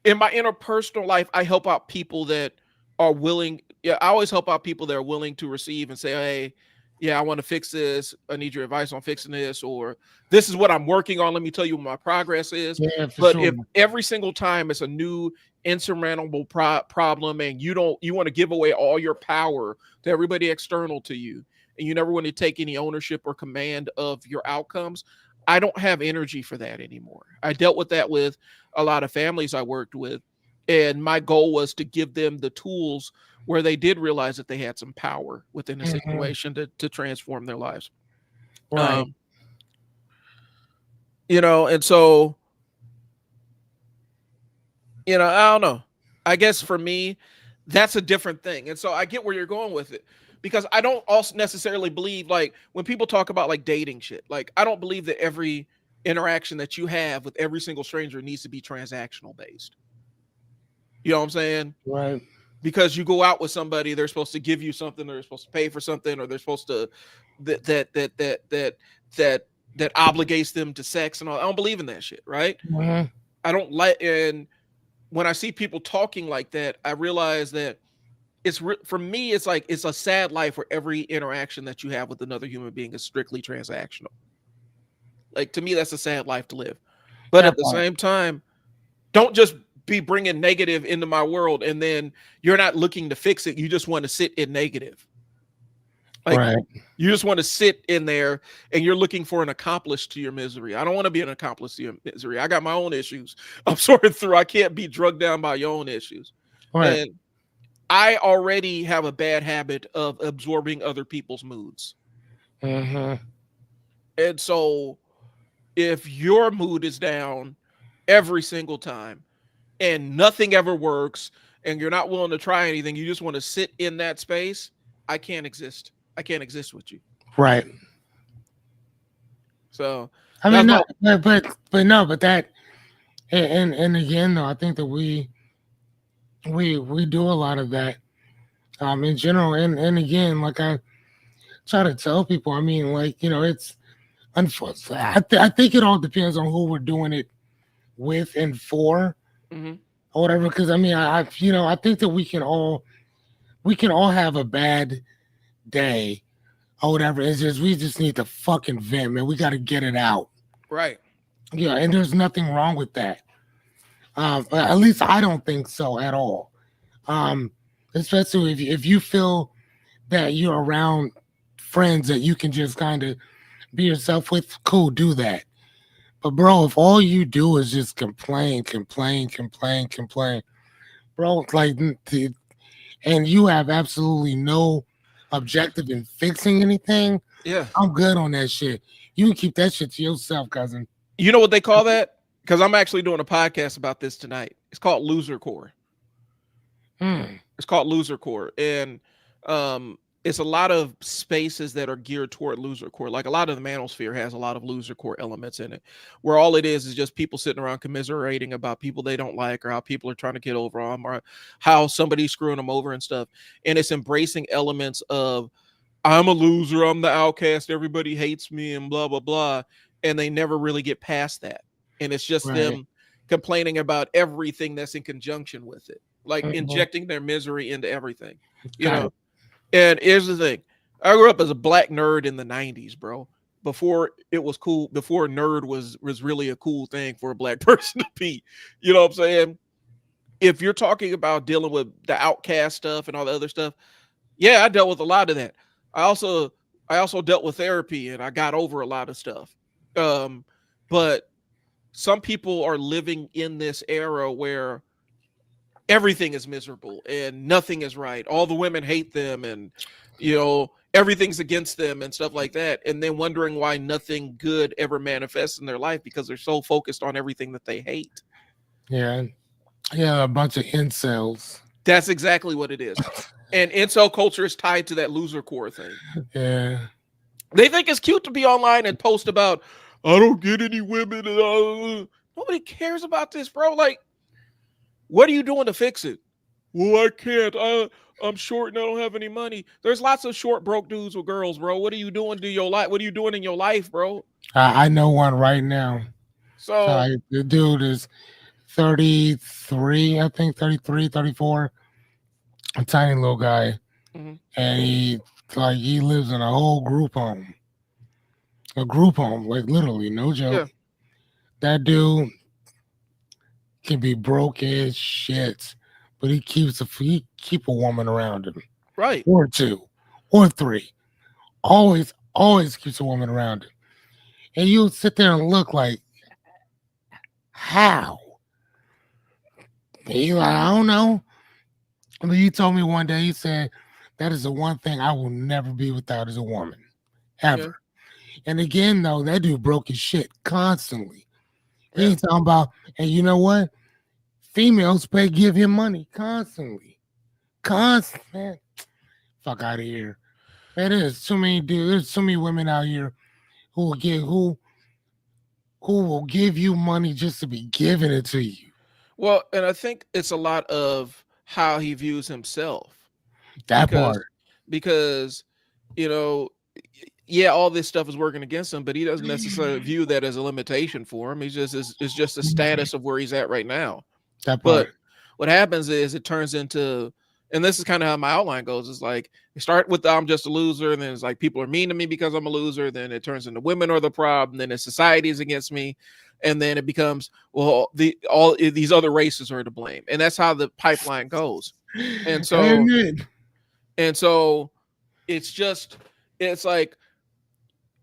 in my interpersonal life, I help out people that are willing. Yeah, I always help out people that are willing to receive and say, hey, yeah, I want to fix this. I need your advice on fixing this, or this is what I'm working on. Let me tell you what my progress is. Yeah, for But sure. if every single time it's a new insurmountable problem and you want to give away all your power to everybody external to you, and you never want to take any ownership or command of your outcomes, I don't have energy for that anymore. I dealt with that with a lot of families I worked with. And my goal was to give them the tools where they did realize that they had some power within a Mhm. situation to transform their lives. Right. Um, And so, I don't know. I guess for me, that's a different thing. And so I get where you're going with it, because I don't also necessarily believe, like, when people talk about like dating shit, like, I don't believe that every interaction that you have with every single stranger needs to be transactional based. You know what I'm saying? Right. Because you go out with somebody, they're supposed to give you something, or they're supposed to pay for something, or they're supposed to that that obligates them to sex and all. I don't believe in that shit, right? Mhm. I don't like, and when I see people talking like that, I realize that for me, it's like, it's a sad life where every interaction that you have with another human being is strictly transactional. Like, to me, that's a sad life to live. But at That the part. same time, don't just be bringing negative into my world and then you're not looking to fix it. You just want to sit in negative. Like, Right. you just want to sit in there and you're looking for an accomplice to your misery. I don't want to be an accomplice to your misery. I got my own issues I'm sorting through. I can't be drugged down by your own issues. Right. And I already have a bad habit of absorbing other people's moods. Mm-hmm. And so if your mood is down every single time and nothing ever works and you're not willing to try anything, you just want to sit in that space, I can't exist. I can't exist with you. Right. So I mean, that's my no, but no, but that, and again, though, I think that we do a lot of that, in general, and again, like I try to tell people, I mean, like, it's unfortunate. I think it all depends on who we're doing it with and for, mhm. or whatever. Because I mean, I think that we can all have a bad day or whatever. It's just we just need to fucking vent, man. We got to get it out. Right. Yeah, and there's nothing wrong with that. At least I don't think so at all. Um, Especially if you feel that you're around friends that you can just kind of be yourself with, cool, do that. But bro, if all you do is just complain, complain, complain, complain, bro, like, and you have absolutely no objective in fixing anything, Yeah. I'm good on that shit. You can keep that shit to yourself, cousin. You know what they call that? Because I'm actually doing a podcast about this tonight. It's called Loser Core. Hmm. It's called Loser Core. And it's a lot of spaces that are geared toward loser core. Like, a lot of the manosphere has a lot of loser core elements in it, where all it is just people sitting around commiserating about people they don't like, or how people are trying to get over them, or how somebody's screwing them over and stuff. And it's embracing elements of, I'm a loser, I'm the outcast, everybody hates me, and blah blah blah. And they never really get past that. And it's just Right. them complaining about everything that's in conjunction with it, like Mhm. injecting their misery into everything, you Got know. it. And here's the thing. I grew up as a black nerd in the 90s, bro. Before it was cool, before nerd was really a cool thing for a black person to be. You know what I'm saying? If you're talking about dealing with the outcast stuff and all the other stuff, yeah, I dealt with a lot of that. I also I also dealt with therapy and I got over a lot of stuff. Um, but some people are living in this era where everything is miserable and nothing is right. All the women hate them, and everything's against them and stuff like that. And then wondering why nothing good ever manifests in their life, because they're so focused on everything that they hate. Yeah. Yeah, a bunch of incels. That's exactly what it is. And incel culture is tied to that loser core thing. Yeah. They think it's cute to be online and post about, I don't get any women. Nobody cares about this, bro. Like, what are you doing to fix it? Well, I can't. I'm short and I don't have any money. There's lots of short, broke dudes with girls, bro. What are you doing to your life? What are you doing in your life, bro? I know one right now. So, The dude is 33, I think 33, 34. A tiny little guy. mhm, And he lives in a whole group home. A group home, like literally, no joke. yeah, That dude can be broke as shit, but he keep a woman around him, right. or two, or three. Always keeps a woman around him. And you sit there and look like, how? And you like, I don't know. But he told me one day, he said, that is the one thing I will never be without is a woman. Yeah, Ever. And again, though, that dude broke his shit constantly. He Yeah. ain't talking about, and you know what? Females give him money constantly. Constant, man. Fuck out of here. Man, there's too many dudes. There's too many women out here who will give you money just to be giving it to you. Well, and I think it's a lot of how he views himself That because part. because you know, yeah, all this stuff is working against him, but he doesn't necessarily view that as a limitation for him. He's just it's just a status of where he's at right now. That part. But what happens is it turns into, and this is kind of how my outline goes. It's like you start with I'm just a loser, and then it's like people are mean to me because I'm a loser. Then it turns into women are the problem. Then it's society is against me, and then it becomes well all these other races are to blame, and that's how the pipeline goes. And so Amen. and so it's just it's like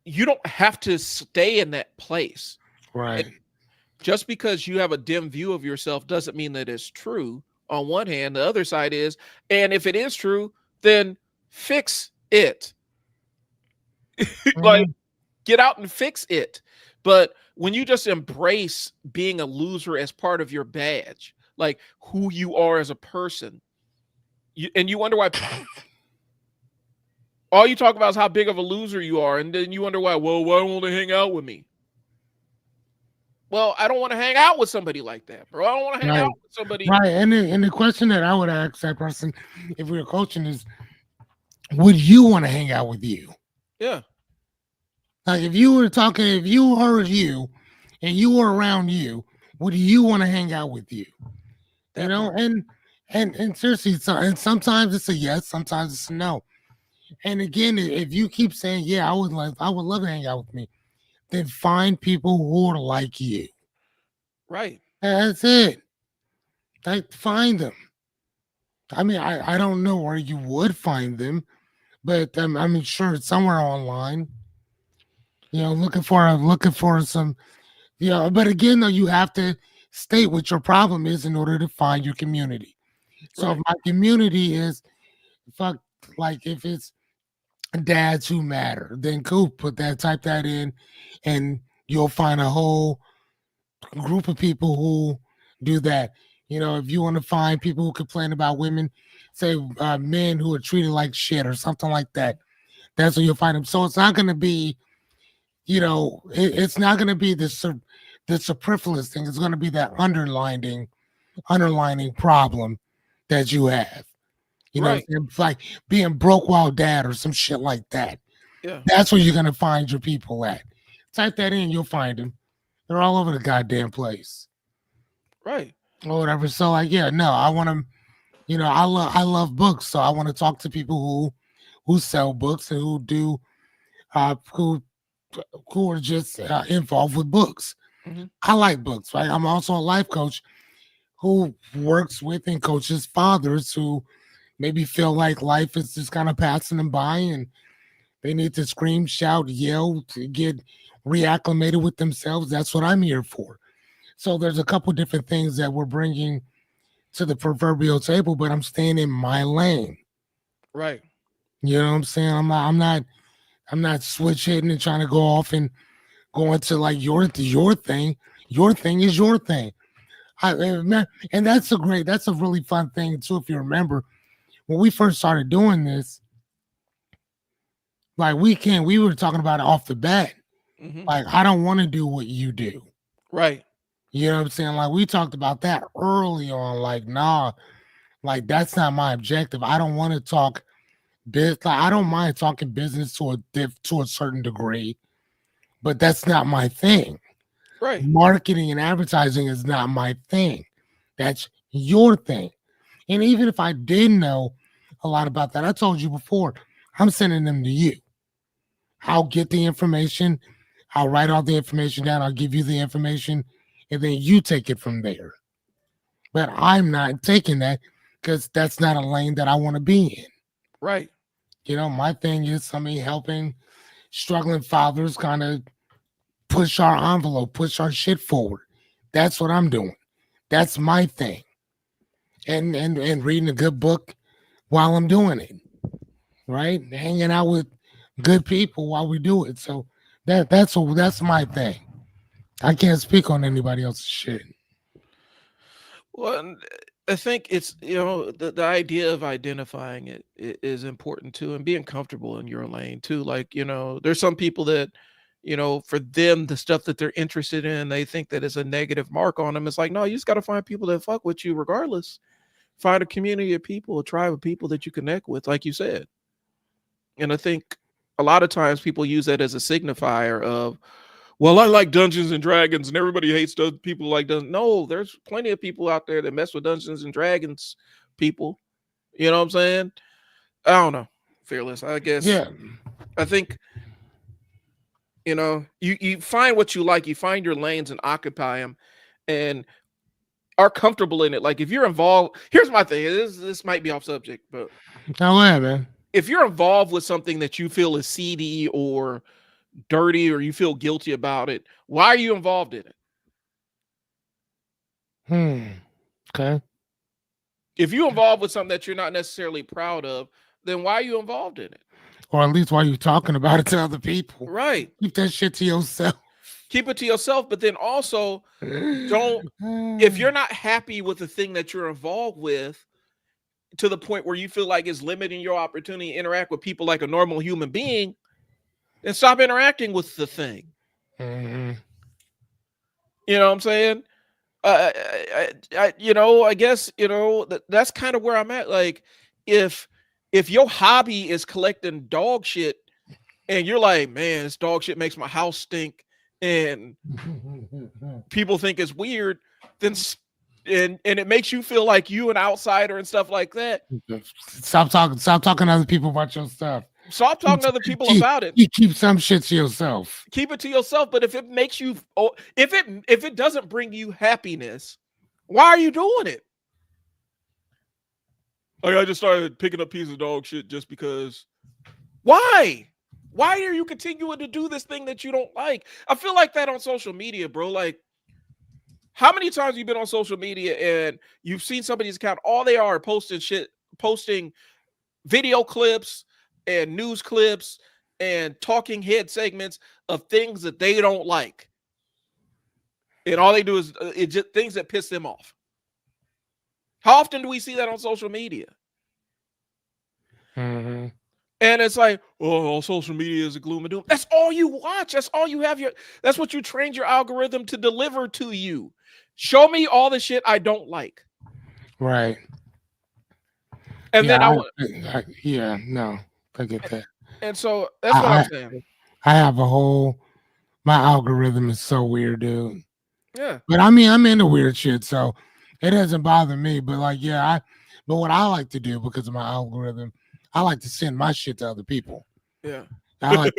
you don't have to stay in that place. Right. Just because you have a dim view of yourself doesn't mean that it's true. On one hand, the other side is, and if it is true, then fix it. Like Mhm. get out and fix it. But when you just embrace being a loser as part of your badge, like who you are as a person, and you wonder why all you talk about is how big of a loser you are, and then you wonder why. Well, why won't they hang out with me? Well, I don't want to hang out with somebody like that, bro. I don't want to hang Right. out with somebody. Right. And the question that I would ask that person if we were coaching is, would you want to hang out with you? Yeah, Like if you were talking, if you heard you and you were around you, would you want to hang out with you? You that know, part. and seriously, and sometimes it's a yes, sometimes it's a no. And again, if you keep saying, yeah, I would love to hang out with me, then find people who are like you. Right. That's it. Like find them. I mean, I don't know where you would find them, but I mean, sure, it's somewhere online. Looking for some. But again, though, you have to state what your problem is in order to find your community. So if Right. my community is fuck, like if it's dads who matter, then cool, type that in, and you'll find a whole group of people who do that. If you want to find people who complain about women, say men who are treated like shit or something like that, that's where you'll find them. So it's not going to be, it's not going to be the superfluous thing. It's going to be that underlining problem that you have. Right. It's like being broke while dad or some shit like that. Yeah. That's where you're going to find your people at. Type that in, you'll find them. They're all over the goddamn place. Right. Or whatever. So like, yeah, no, I want to, I love books, so I want to talk to people who sell books and who do uh who who are just involved with books. Hmm. I like books, right? I'm also a life coach who works with and coaches fathers who maybe feel like life is just kind of passing them by and they need to scream, shout, yell to get reacclimated with themselves. That's what I'm here for. So there's a couple different things that we're bringing to the proverbial table, but I'm staying in my lane. Right. You know what I'm saying? I'm not switch hitting and trying to go off and go into like your thing. Your thing is your thing. And that's a really fun thing too. If you remember when we first started doing this, like we were talking about it off the bat. Hmm. Like I don't want to do what you do. Right. You know what I'm saying? Like we talked about that early on. Like nah, like that's not my objective. I don't want to talk like I don't mind talking business to a certain degree, but that's not my thing. Right. Marketing and advertising is not my thing. That's your thing. And even if I did know a lot about that, I told you before, I'm sending them to you. I'll get the information, I'll write all the information down, I'll give you the information, and then you take it from there. But I'm not taking that because that's not a lane that I want to be in. Right. My thing is somebody helping struggling fathers kind of push our envelope, push our shit forward. That's what I'm doing. That's my thing. And reading a good book while I'm doing it, right? Hanging out with good people while we do it. So That's my thing. I can't speak on anybody else's shit. Well, I think it's the idea of identifying is important too, and being comfortable in your lane too. Like there's some people that for them the stuff that they're interested in, they think that is a negative mark on them. It's like, no, you just got to find people that fuck with you regardless. Find a community of people, a tribe of people that you connect with, like you said. And I think a lot of times people use that as a signifier of, well, I like Dungeons and Dragons, and everybody hates people like Dungeons. No, there's plenty of people out there that mess with Dungeons and Dragons people. You know what I'm saying? I don't know. Fearless, I guess. Yeah. I think you find what you like, you find your lanes and occupy them, and are comfortable in it. Like if you're involved, here's my thing. This might be off subject, but Go ahead, man. if you're involved with something that you feel is seedy or dirty, or you feel guilty about it, why are you involved in it? Okay. If you're involved with something that you're not necessarily proud of, then why are you involved in it? Or at least why you talking about it to other people. Right. Keep that shit to yourself. Keep it to yourself, but then also don't, if you're not happy with the thing that you're involved with to the point where you feel like it's limiting your opportunity to interact with people like a normal human being, then stop interacting with the thing. Mm-hmm. You know what I'm saying? I guess, that's kind of where I'm at. Like if your hobby is collecting dog shit and you're like, man, this dog shit makes my house stink and people think it's weird, then and it makes you feel like you an outsider and stuff like that. Stop talking to other people about your stuff. Stop talking to other people about it. You keep some shit to yourself. Keep it to yourself. But if it makes you, if it doesn't bring you happiness, why are you doing it? Like I just started picking up pieces of dog shit just because. Why? Why are you continuing to do this thing that you don't like? I feel like that on social media, bro. Like, how many times have you been on social media and you've seen somebody's account? All they are posting video clips and news clips and talking head segments of things that they don't like. And all they do is just things that piss them off. How often do we see that on social media? Mm-hmm. And it's like, oh, all social media is a gloom and doom. That's all you watch. That's all you have. That's what you trained your algorithm to deliver to you. Show me all the shit I don't like. Right. And then no, I get that. And so that's what I'm saying. I have my algorithm is so weird, dude. Yeah. But I mean, I'm into weird shit, so it doesn't bother me. But like, but what I like to do because of my algorithm, I like to send my shit to other people. Yeah. I like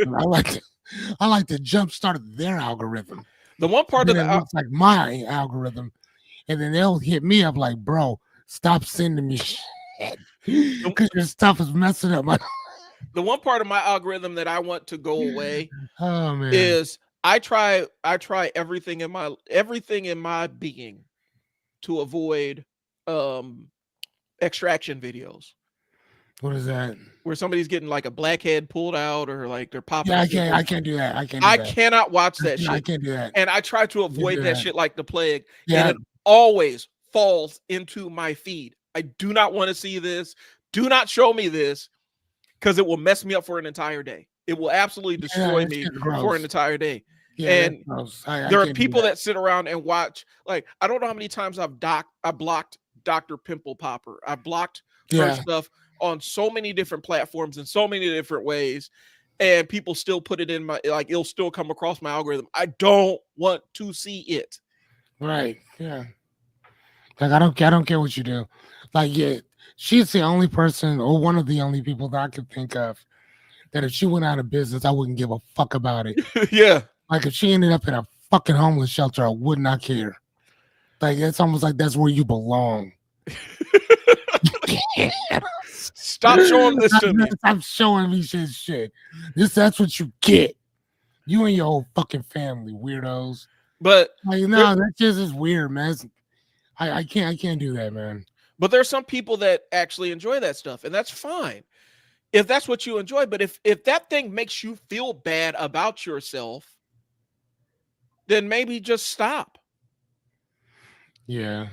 to jumpstart their algorithm. The one part of it looks like my algorithm, and then they'll hit me up like, bro, stop sending me shit because your stuff is messing up my. The one part of my algorithm that I want to go away man. is I try everything in my being to avoid extraction videos. What is that? Where somebody's getting like a blackhead pulled out or like they're popping. Yeah, I can't do that. I cannot watch that shit. I can't do that. And I try to avoid that shit like the plague. Yeah. And it always falls into my feed. I do not want to see this. Do not show me this because it will mess me up for an entire day. It will absolutely destroy me for an entire day. Yeah, and there are people that sit around and watch. Like, I don't know how many times I blocked Dr. Pimple Popper. I blocked her stuff on so many different platforms in so many different ways, and people still put it in my, like, it'll still come across my algorithm. I don't want to see it. Right. Yeah. Like, I don't care what you do. Like, she's the only person or one of the only people that I could think of that if she went out of business, I wouldn't give a fuck about it. Yeah. Like, if she ended up in a fucking homeless shelter, I would not care. Like, it's almost like that's where you belong. Stop showing this to me. Stop showing me shit. That's what you get. You and your whole fucking family, weirdos. But like, no, that just is weird, man. I can't do that, man. But there's some people that actually enjoy that stuff, and that's fine. if that's what you enjoy. But if that thing makes you feel bad about yourself, then maybe just stop. Yeah.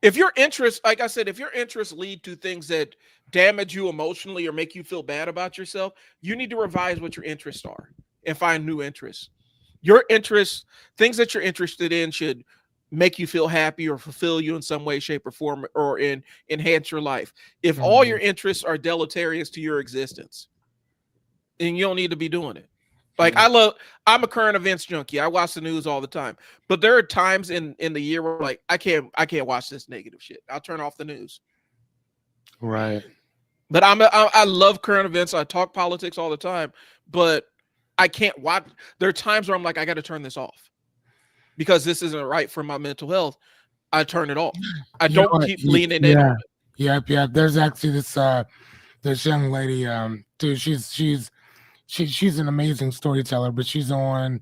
If your interests, like I said, if your interests lead to things that damage you emotionally or make you feel bad about yourself, you need to revise what your interests are and find new interests. Your interests, things that you're interested in, should make you feel happy or fulfill you in some way, shape, or form, or enhance your life. If all your interests are deleterious to your existence, then you don't need to be doing it. Like I'm a current events junkie. I watch the news all the time. But there are times in the year where like I can't watch this negative shit. I'll turn off the news. Right. But I love current events. I talk politics all the time, but I can't watch. There are times where I'm like, I got to turn this off because this isn't right for my mental health. I turn it off. I You know don't what? keep leaning in on Yeah. it. Yep. There's actually this young lady, dude, she's an amazing storyteller, but she's on,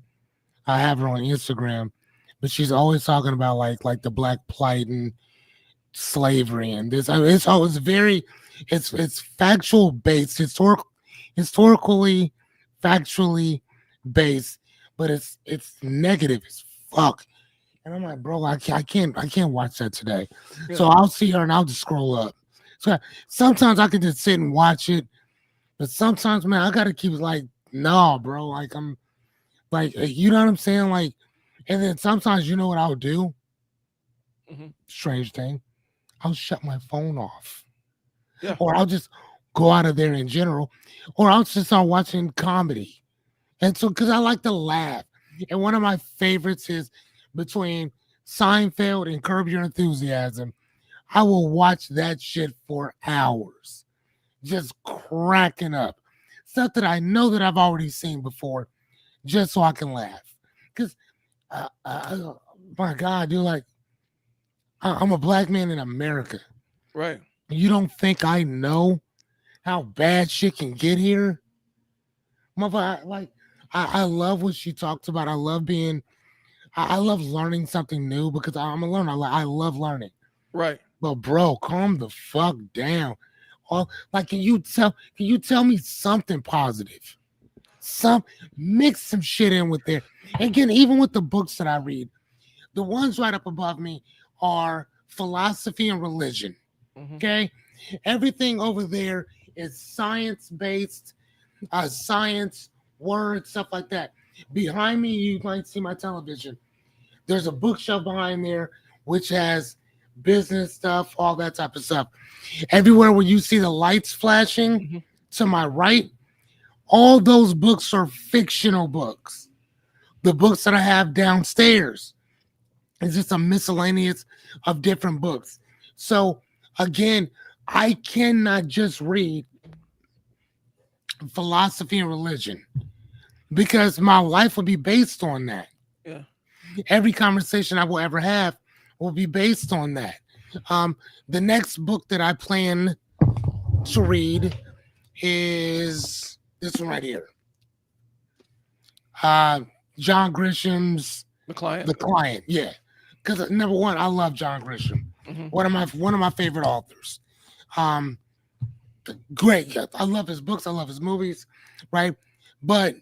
I have her on Instagram, but she's always talking about like the black plight and slavery and this. I mean, it's always very, it's factual based, historically, factually based, but it's negative as fuck. And I'm like, bro, I can't watch that today. Yeah. So I'll see her and I'll just scroll up. So sometimes I can just sit and watch it, but sometimes, man, I gotta keep like, no, bro, like I'm like, you know what I'm saying, like, and then sometimes, you know what I'll do? Mhm. Strange thing, I'll shut my phone off, Yeah. or I'll just go out of there in general, or I'll just start watching comedy, and so because I like to laugh, and one of my favorites is between Seinfeld and Curb Your Enthusiasm. I will watch that shit for hours, just cracking up. Stuff that I know that I've already seen before, just so I can laugh. Because, my God, dude, like, I'm a black man in America. Right. You don't think I know how bad shit can get here? Like, I love what she talks about. I love being, I love learning something new because I'm a learner. I love learning. Right. But bro, calm the fuck down. All like, can you tell me something positive? Some Mix some shit in with there. Again, even with the books that I read, the ones right up above me are philosophy and religion. Mhm. Okay, everything over there is science based, science, words, stuff like that. Behind me, you might see my television. There's a bookshelf behind there which has business stuff, all that type of stuff. Everywhere where you see the lights flashing Mhm. to my right, all those books are fictional books. The books that I have downstairs is just a miscellaneous of different books. So again, I cannot just read philosophy and religion because my life will be based on that. Yeah. Every conversation I will ever have will be based on that. Um, the next book that I plan to read is this one right here. Uh, John Grisham's The client. The Client. Yeah, because number one, I love John Grisham. Mhm. One of my favorite authors. Um, Great. Yeah, I love his books. I love his movies. Right, but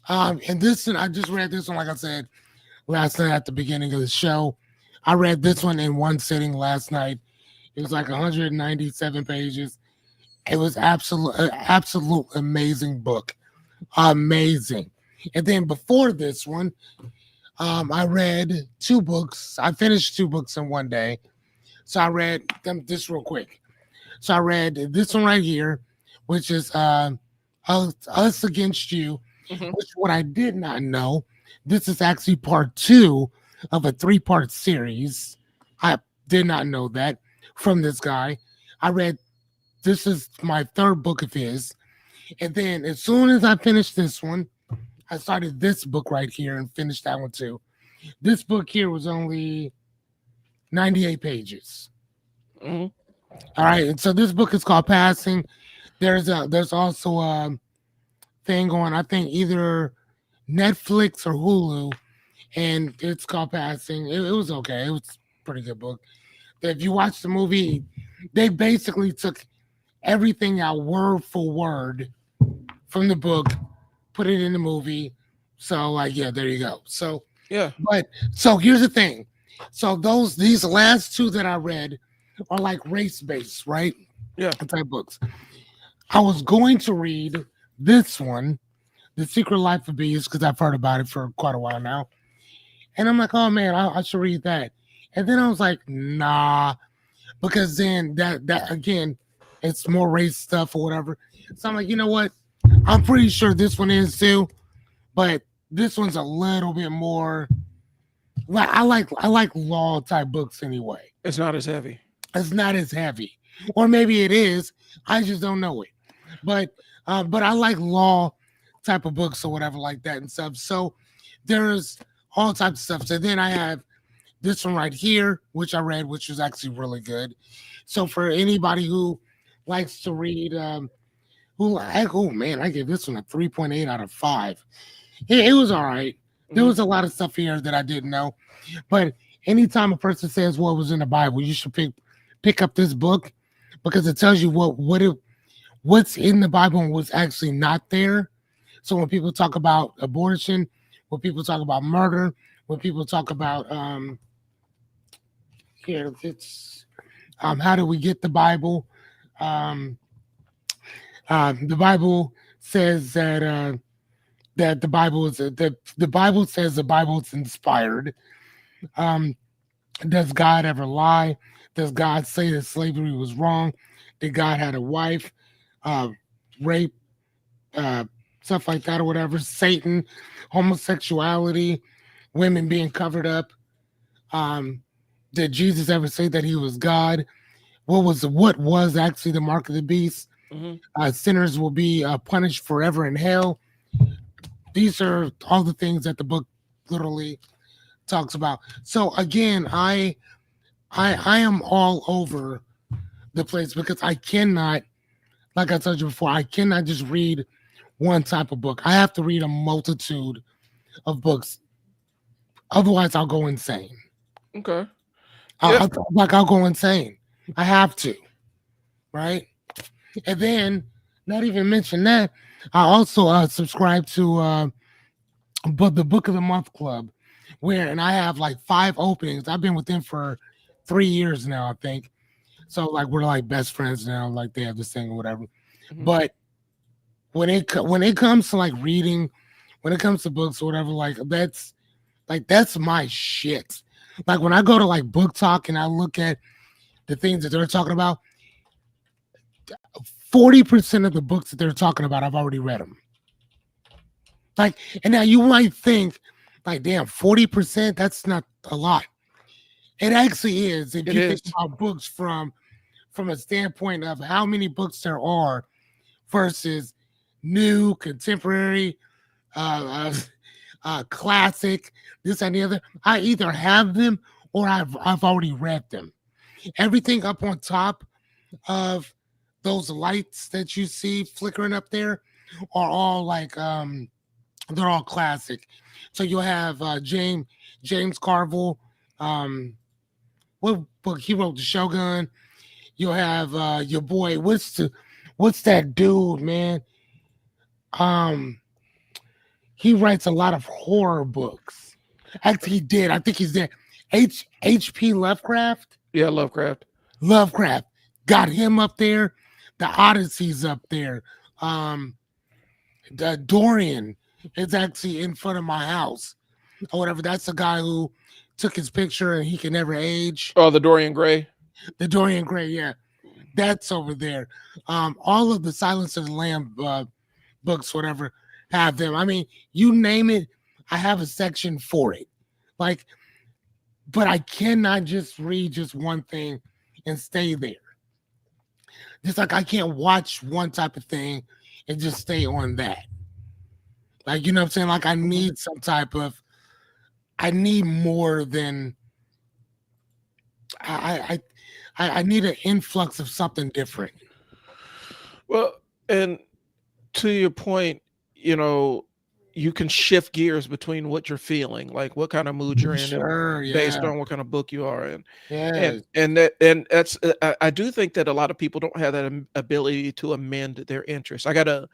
and this one I just read this one like I said last night at the beginning of the show. I read this one in one sitting last night. It was like 197 pages. It was absolute amazing book, amazing. And then before this one, I read two books. I finished two books in one day. So I read them just real quick. So I read this one right here, which is Us Against You, Mhm. which what I did not know, this is actually part two of a three-part series. I did not know that from this guy. I read this is my third book of his. And then as soon as I finished this one, I started this book right here and finished that one too. This book here was only 98 pages. Mhm. All right. And so this book is called Passing. There's also a thing on, I think either Netflix or Hulu, and it's called Passing. It was okay. It was a pretty good book. If you watch the movie, they basically took everything out word for word from the book, put it in the movie. So like, yeah, there you go. So, Yeah. but so here's the thing. So these last two that I read are like race based, right? Yeah. Type books. I was going to read this one, The Secret Life of Bees, because I've heard about it for quite a while now. And I'm like, oh man, I should read that. And then I was like, nah, because then that again, it's more race stuff or whatever. So I'm like, you know what? I'm pretty sure this one is too, but this one's a little bit more like I like law type books anyway. It's not as heavy. It's not as heavy, or maybe it is. I just don't know it. But I like law type of books or whatever like that and stuff. So there's all types of stuff. So then I have this one right here, which I read, which was actually really good. So for anybody who likes to read, oh man, I gave this one a 3.8 out of 5. It was all right. There Mhm. was a lot of stuff here that I didn't know, but anytime a person says what was in the Bible, you should pick up this book because it tells you what's in the Bible and what's actually not there. So when people talk about abortion, when people talk about murder, when people talk about here it's how do we get the Bible? Um, the Bible says that the Bible says the Bible is inspired. Um, does God ever lie? Does God say that slavery was wrong? Did God had a wife? Uh, rape, uh, stuff like that or whatever. Satan, homosexuality, women being covered up. Um, did Jesus ever say that he was God? What was actually the mark of the beast? Mhm. Sinners will be punished forever in hell. These are all the things that the book literally talks about. So again, I am all over the place because I cannot, like I told you before, I cannot just read one type of book. I have to read a multitude of books. Otherwise, I'll go insane. Okay. Yeah. I'll go insane. I have to, right? And then, not even mention that, I also subscribe to but the Book of the Month Club, and I have like 5 openings. I've been with them for 3 years now, I think. So like we're like best friends now. Like they have this thing or whatever. Mhm. But when it comes to like reading, when it comes to books or whatever, that's my shit. Like when I go to like book talk and I look at the things that they're talking about, 40% of the books that they're talking about, I've already read them. Like, and now you might think, like, damn, 40%, that's not a lot. It actually is if It you think is. about books from a standpoint of how many books there are versus new, contemporary, classic, this and the other. I either have them or I've already read them. Everything up on top of those lights that you see flickering up there are all like they're all classic. So you'll have James Carville, um what book he wrote, The Shogun. You'll have your boy, what's that dude, man? Um he writes a lot of horror books. Actually, he did. I think he's there. H.P. Lovecraft. Yeah, Lovecraft. Lovecraft got him up there. The Odyssey's up there. Um, the Dorian is actually in front of my house or whatever. That's the guy who took his picture and he can never age. Oh, the Dorian Gray. The Dorian Gray, yeah, that's over there. All of the Silence of the Lamb books, whatever, have them. I mean, you name it, I have a section for it. Like, but I cannot just read just one thing and stay there. Just like I can't watch one type of thing and just stay on that. Like, you know what I'm saying? Like I Mhm. need some type of I need more than I I need an influx of something different. Well, and to your point, you know, you can shift gears between what you're feeling, like what kind of mood you're in, Sure, based yeah. on what kind of book you are in. Yeah. And that's I do think that a lot of people don't have that ability to amend their interests. I'm gonna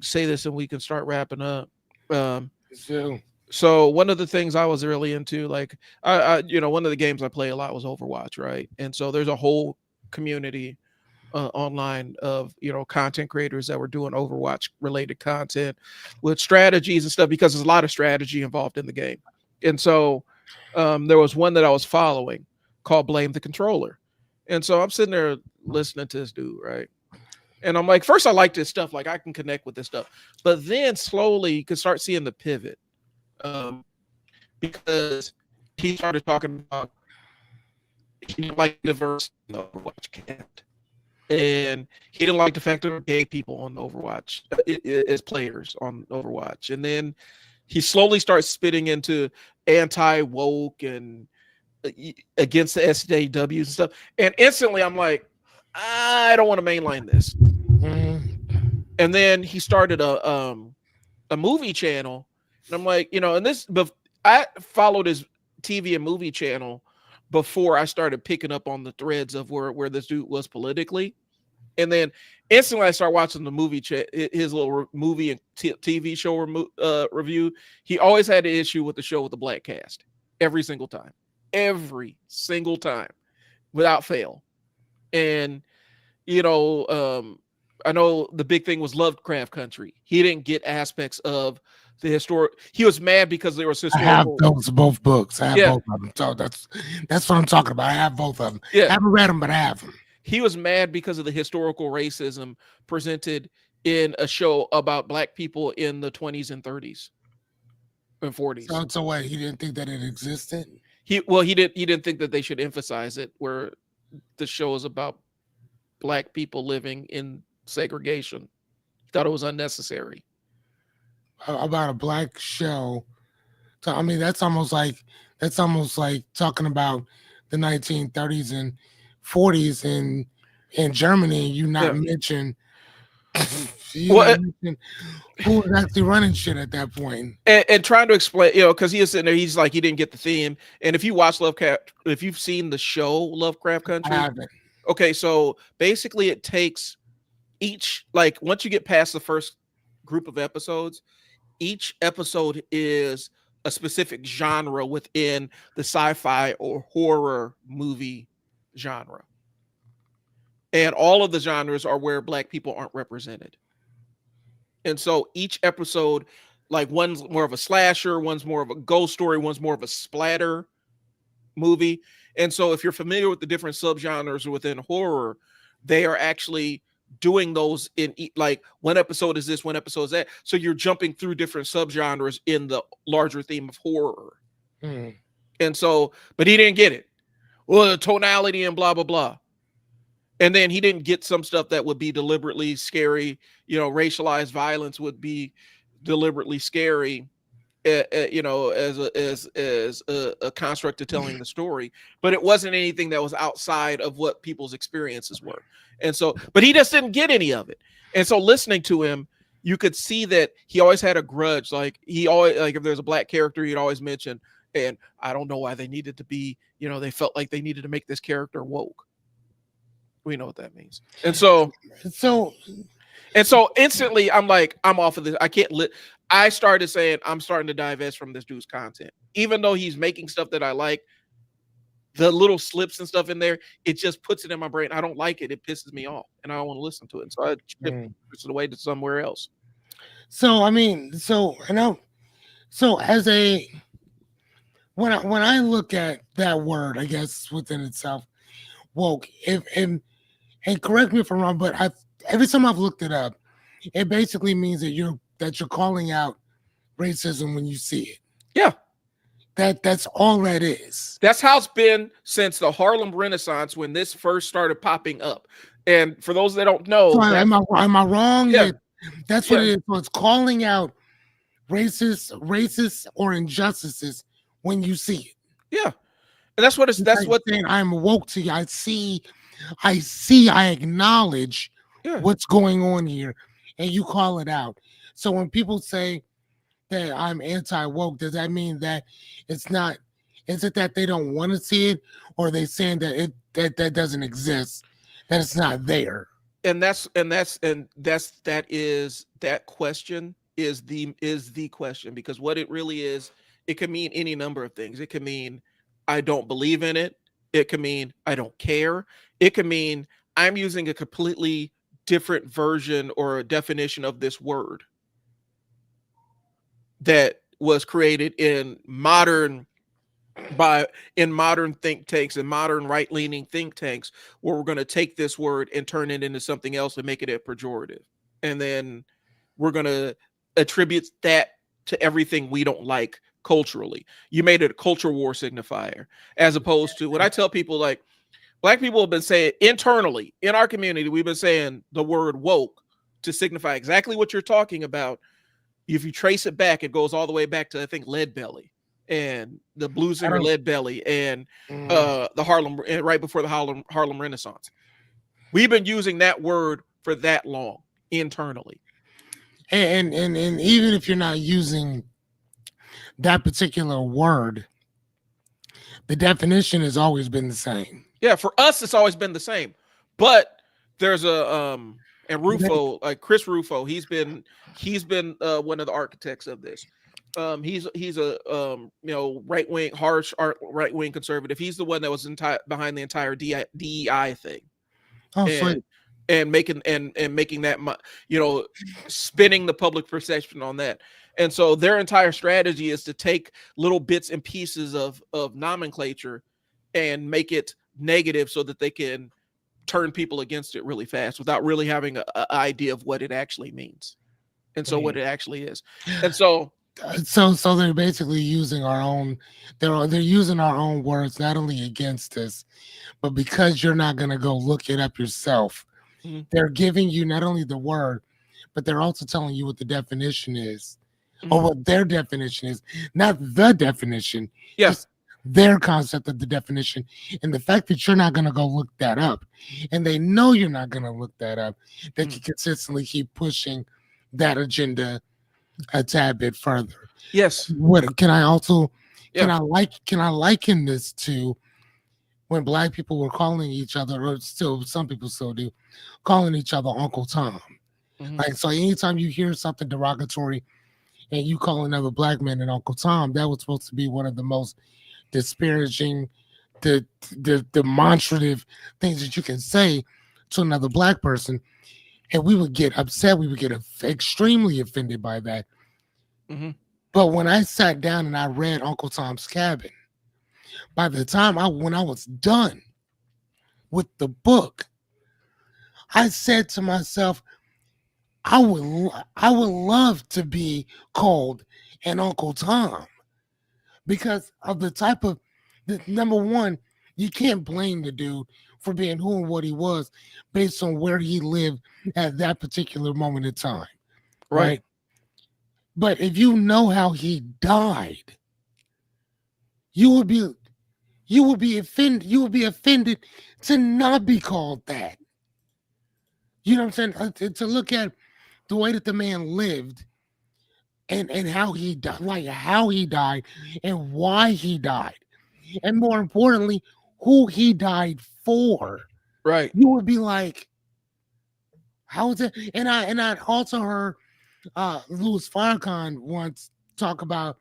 say this and we can start wrapping up. Um, So, so one of the things I was really into, like one of the games I play a lot was Overwatch, right? And so there's a whole community online of content creators that were doing Overwatch related content with strategies and stuff, because there's a lot of strategy involved in the game. And so there was one that I was following called Blame the Controller. And so I'm sitting there listening to this dude, right? And I'm like, first I like this stuff, like I can connect with this stuff, but then slowly you can start seeing the pivot, because he started talking about he didn't like diversity in the Overwatch camp. And he didn't like the fact that there were gay people on Overwatch as players on Overwatch. And then he slowly starts spitting into anti-woke and against the SJWs and stuff. And instantly I'm like, I don't want to mainline this. And then he started a movie channel. And I'm like, and this, but I followed his TV and movie channel before I started picking up on the threads of where this dude was politically. And then instantly I start watching the movie, his little movie and TV show review. He always had an issue with the show with the black cast every single time, without fail. And, I know the big thing was Lovecraft Country. He didn't get aspects of the historic. He was mad because there was historical. I have both books. I have both of them. So that's what I'm talking about. I have both of them. Yeah. I haven't read them, but I have them. He was mad because of the historical racism presented in a show about black people in the 20s and 30s and 40s. So what? He didn't think that it existed? He didn't think that they should emphasize it, where the show is about black people living in segregation. He thought it was unnecessary. About a black show. So I mean, that's almost like talking about the 1930s and 40s in Germany. You not mention who was actually running shit at that point, and trying to explain, because he is sitting there, he's like, he didn't get the theme. And if you watch Lovecraft, if you've seen the show Lovecraft Country, I haven't. Okay, so basically it takes each, like once you get past the first group of episodes, each episode is a specific genre within the sci-fi or horror movie genre. And all of the genres are where black people aren't represented. And so each episode, like one's more of a slasher, one's more of a ghost story, one's more of a splatter movie. And so if you're familiar with the different subgenres within horror, they are actually doing those in like one episode is this, one episode is that. So you're jumping through different subgenres in the larger theme of horror. And so, but he didn't get it. Well, the tonality and blah, blah, blah. And then he didn't get some stuff that would be deliberately scary. Racialized violence would be deliberately scary, as a construct of telling the story. But it wasn't anything that was outside of what people's experiences were. And so, but he just didn't get any of it. And so listening to him, you could see that he always had a grudge. Like he always, like if there's a black character, he'd always mention, and I don't know why they needed to be, they felt like they needed to make this character woke. We know what that means. And so instantly I'm like, I'm off of this. I can't I started saying I'm starting to divest from this dude's content. Even though he's making stuff that I like, the little slips and stuff in there, it just puts it in my brain. I don't like it. It pisses me off and I don't want to listen to it. So I shift it away to somewhere else. So I mean, as a when I look at that word, I guess within itself, woke, and correct me if I'm wrong, but every time I've looked it up, it basically means that you're calling out racism when you see it. Yeah. That's all that is. That's how it's been since the Harlem Renaissance, when this first started popping up. And for those that don't know, so am I wrong? Yeah. That's what it is. So it's calling out racist or injustices when you see it. Yeah. And that's what that's what saying. I'm woke to you. I acknowledge what's going on here, and you call it out. So when people say that I'm anti woke, does that mean that it's not? Is it that they don't want to see it, or are they saying that that doesn't exist, that it's not there? And that question is the question, because what it really is, it can mean any number of things. It can mean I don't believe in it. It can mean I don't care. It can mean I'm using a completely different version or a definition of this word that was created in modern think tanks and modern right-leaning think tanks, where we're going to take this word and turn it into something else and make it a pejorative, and then we're going to attribute that to everything we don't like culturally. You made it a culture war signifier, as opposed to when I tell people, like, black people have been saying internally in our community, we've been saying the word woke to signify exactly what you're talking about. If you trace it back, it goes all the way back to, I think, Lead Belly and the blues singer Lead Belly and the Harlem, right before the Harlem Renaissance. We've been using that word for that long internally. And even if you're not using that particular word, the definition has always been the same. Yeah, for us, it's always been the same. But there's and Rufo, like Chris Rufo, he's been one of the architects of this. He's a right wing, harsh right wing conservative. He's the one that was behind the entire DEI thing. Oh, and making that, spinning the public perception on that. And so their entire strategy is to take little bits and pieces of nomenclature and make it negative so that they can turn people against it really fast without really having an idea of what it actually means. And so what it actually is. And so they're basically using our own, they're using our own words, not only against us, but because you're not going to go look it up yourself. Mm-hmm. They're giving you not only the word, but they're also telling you what the definition is, mm-hmm. or what their definition is, not the definition. Yes. Their concept of the definition, and the fact that you're not going to go look that up, and they know you're not going to look that up, that you consistently keep pushing that agenda a tad bit further. Yes. What can I also can I liken this to when black people were calling each other, or still some people still do, calling each other Uncle Tom. Mm-hmm. Like, so anytime you hear something derogatory and you call another black man an Uncle Tom, that was supposed to be one of the most disparaging, the demonstrative things that you can say to another black person, and we would get upset. We would get extremely offended by that. Mm-hmm. But when I sat down and I read Uncle Tom's Cabin, by the time when I was done with the book, I said to myself, I would love to be called an Uncle Tom, because of the type of, number one, you can't blame the dude for being who and what he was based on where he lived at that particular moment in time. Right? But if you know how he died, you would be offended to not be called that. You know what I'm saying? To look at the way that the man lived and how he died, like how he died and why he died. And more importantly, who he died for. Right. You would be like, how is it? And I also heard Louis Farrakhan once talk about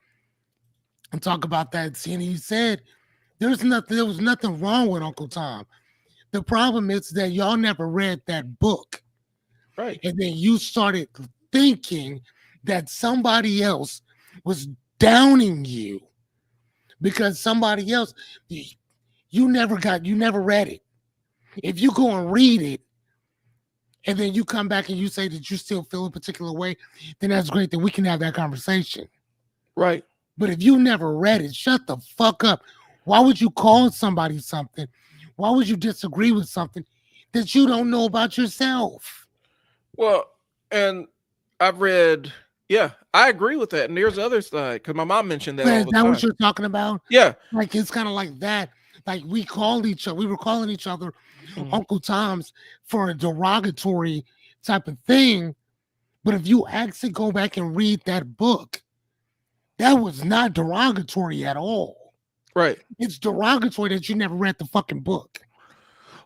that scene. He said there was nothing wrong with Uncle Tom. The problem is that y'all never read that book. Right. And then you started thinking that somebody else was downing you because somebody else, you never read it. If you go and read it and then you come back and you say that you still feel a particular way, then that's great. Then we can have that conversation. Right. But if you never read it, shut the fuck up. Why would you call somebody something? Why would you disagree with something that you don't know about yourself? Well, and I've read, I agree with that. And there's the other side, because my mom mentioned that. Is that what you're talking about? Yeah. Like, it's kind of like that. Like, we were calling each other Uncle Toms for a derogatory type of thing. But if you actually go back and read that book, that was not derogatory at all. Right. It's derogatory that you never read the fucking book.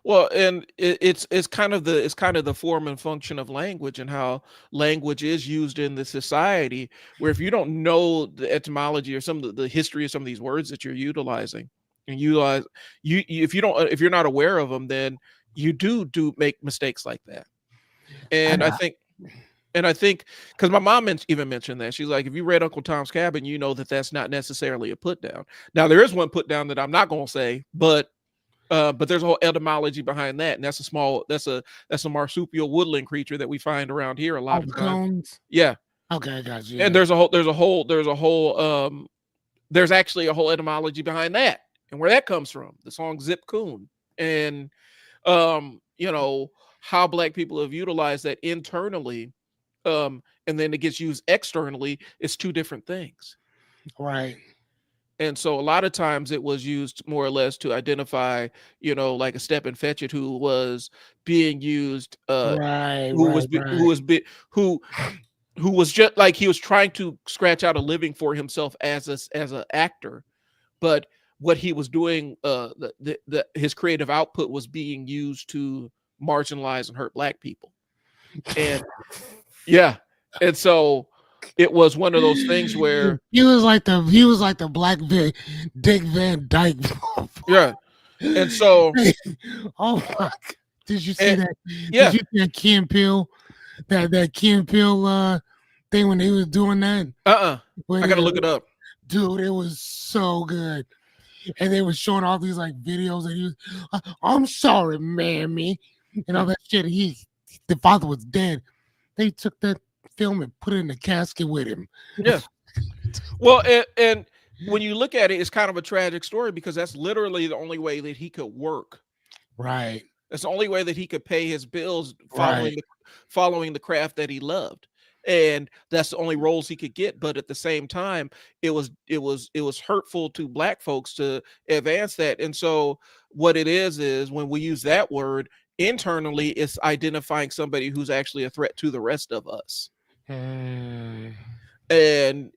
Well, and it's kind of the form and function of language and how language is used in the society. Where if you don't know the etymology or some of the history of some of these words that you're utilizing, and utilize if you don't if you're not aware of them, then you do make mistakes like that. I And I know. think because my mom even mentioned that she's like, if you read Uncle Tom's Cabin, you know that that's not necessarily a put down. Now there is one put down that I'm not going to say, but there's a whole etymology behind that, and that's a marsupial woodland creature that we find around here a lot Oh, of times. cones. Yeah, Okay, I got you. and there's actually a whole etymology behind that and where that comes from. The song Zip Coon, and you know how black people have utilized that internally, and then it gets used externally. It's two different things. Right. And so a lot of times it was used more or less to identify, like a step and fetch it who was being used, Right. who was Right. be, who Right. was be, who was just like he was trying to scratch out a living for himself as an actor, but what he was doing, his creative output was being used to marginalize and hurt black people. And yeah, and so it was one of those things where he was like the black Dick Van Dyke. yeah, and so Oh my God. Did you see and, that? yeah, Did you see that Key and Peele? That Key and Peele thing when he was doing that? I When gotta look it up. dude, it was so good. And they were showing all these like videos and he was, I'm sorry, mammy, and all that shit. The father was dead. They took that film and put it in the casket with him. Yeah. Well, and when you look at it, it's kind of a tragic story because that's literally the only way that he could work. Right. That's the only way that he could pay his bills Right. following the craft that he loved. And that's the only roles he could get. But at the same time, it was hurtful to black folks to advance that. And so what it is when we use that word internally, it's identifying somebody who's actually a threat to the rest of us. And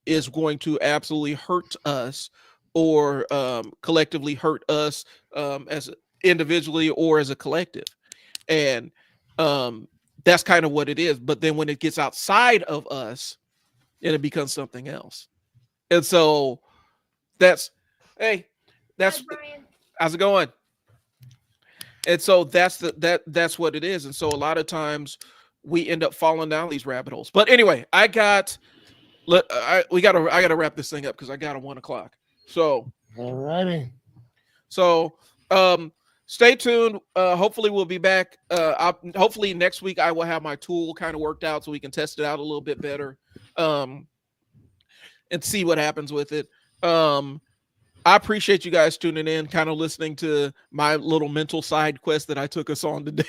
is going to absolutely hurt us or collectively hurt us as individually or as a collective. And that's kind of what it is. But then when it gets outside of us, it becomes something else. And so that's Hi, that's Brian. how's it going? And so that's what it is. And so a lot of times we end up falling down these rabbit holes. But anyway, I gotta wrap this thing up because I got a 1 o'clock. So Alrighty. So stay tuned. Hopefully we'll be back. Hopefully next week I will have my tool kind of worked out so we can test it out a little bit better, and see what happens with it. I appreciate you guys tuning in, kind of listening to my little mental side quest that I took us on today.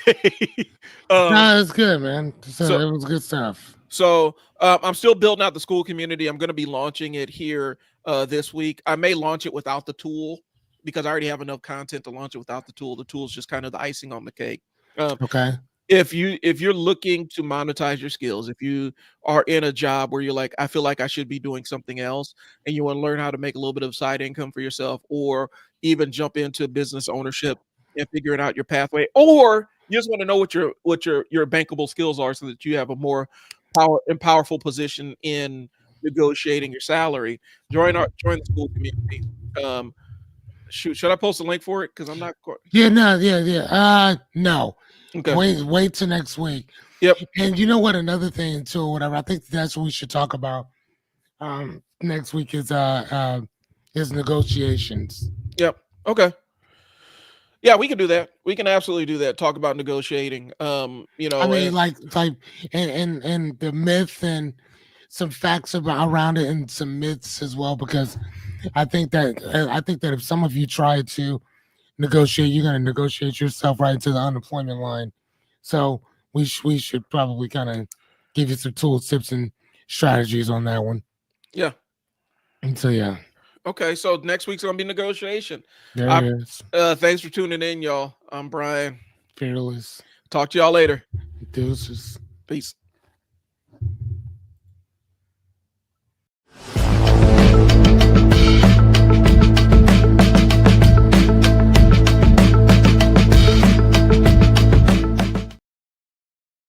No, it's good, man. So it was good stuff. So I'm still building out the school community. I'm going to be launching it here this week. I may launch it without the tool because I already have enough content to launch it without the tool. The tool is just kind of the icing on the cake. Okay. If you're looking to monetize your skills, if you are in a job where you're like, I feel like I should be doing something else, and you want to learn how to make a little bit of side income for yourself, or even jump into business ownership and figuring out your pathway, or you just want to know what your bankable skills are so that you have a more powerful position in negotiating your salary, join the school community. Should I post a link for it? Because I'm not quite... Yeah, no. Okay. Wait till next week. Yep. And you know what? Another thing too, whatever. I think that's what we should talk about. Next week is negotiations. Yep. Okay. Yeah, we can do that. We can absolutely do that. Talk about negotiating. I mean, like and the myth and some facts around it and some myths as well, because I think that if some of you try to negotiate, you're going to negotiate yourself right into the unemployment line. So we should probably kind of give you some tools, tips, and strategies on that one. Yeah. And so yeah. Okay, so next week's gonna be negotiation. There it is. Thanks for tuning in, y'all. I'm Brian. Fearless. Talk to y'all later. Deuces. Peace.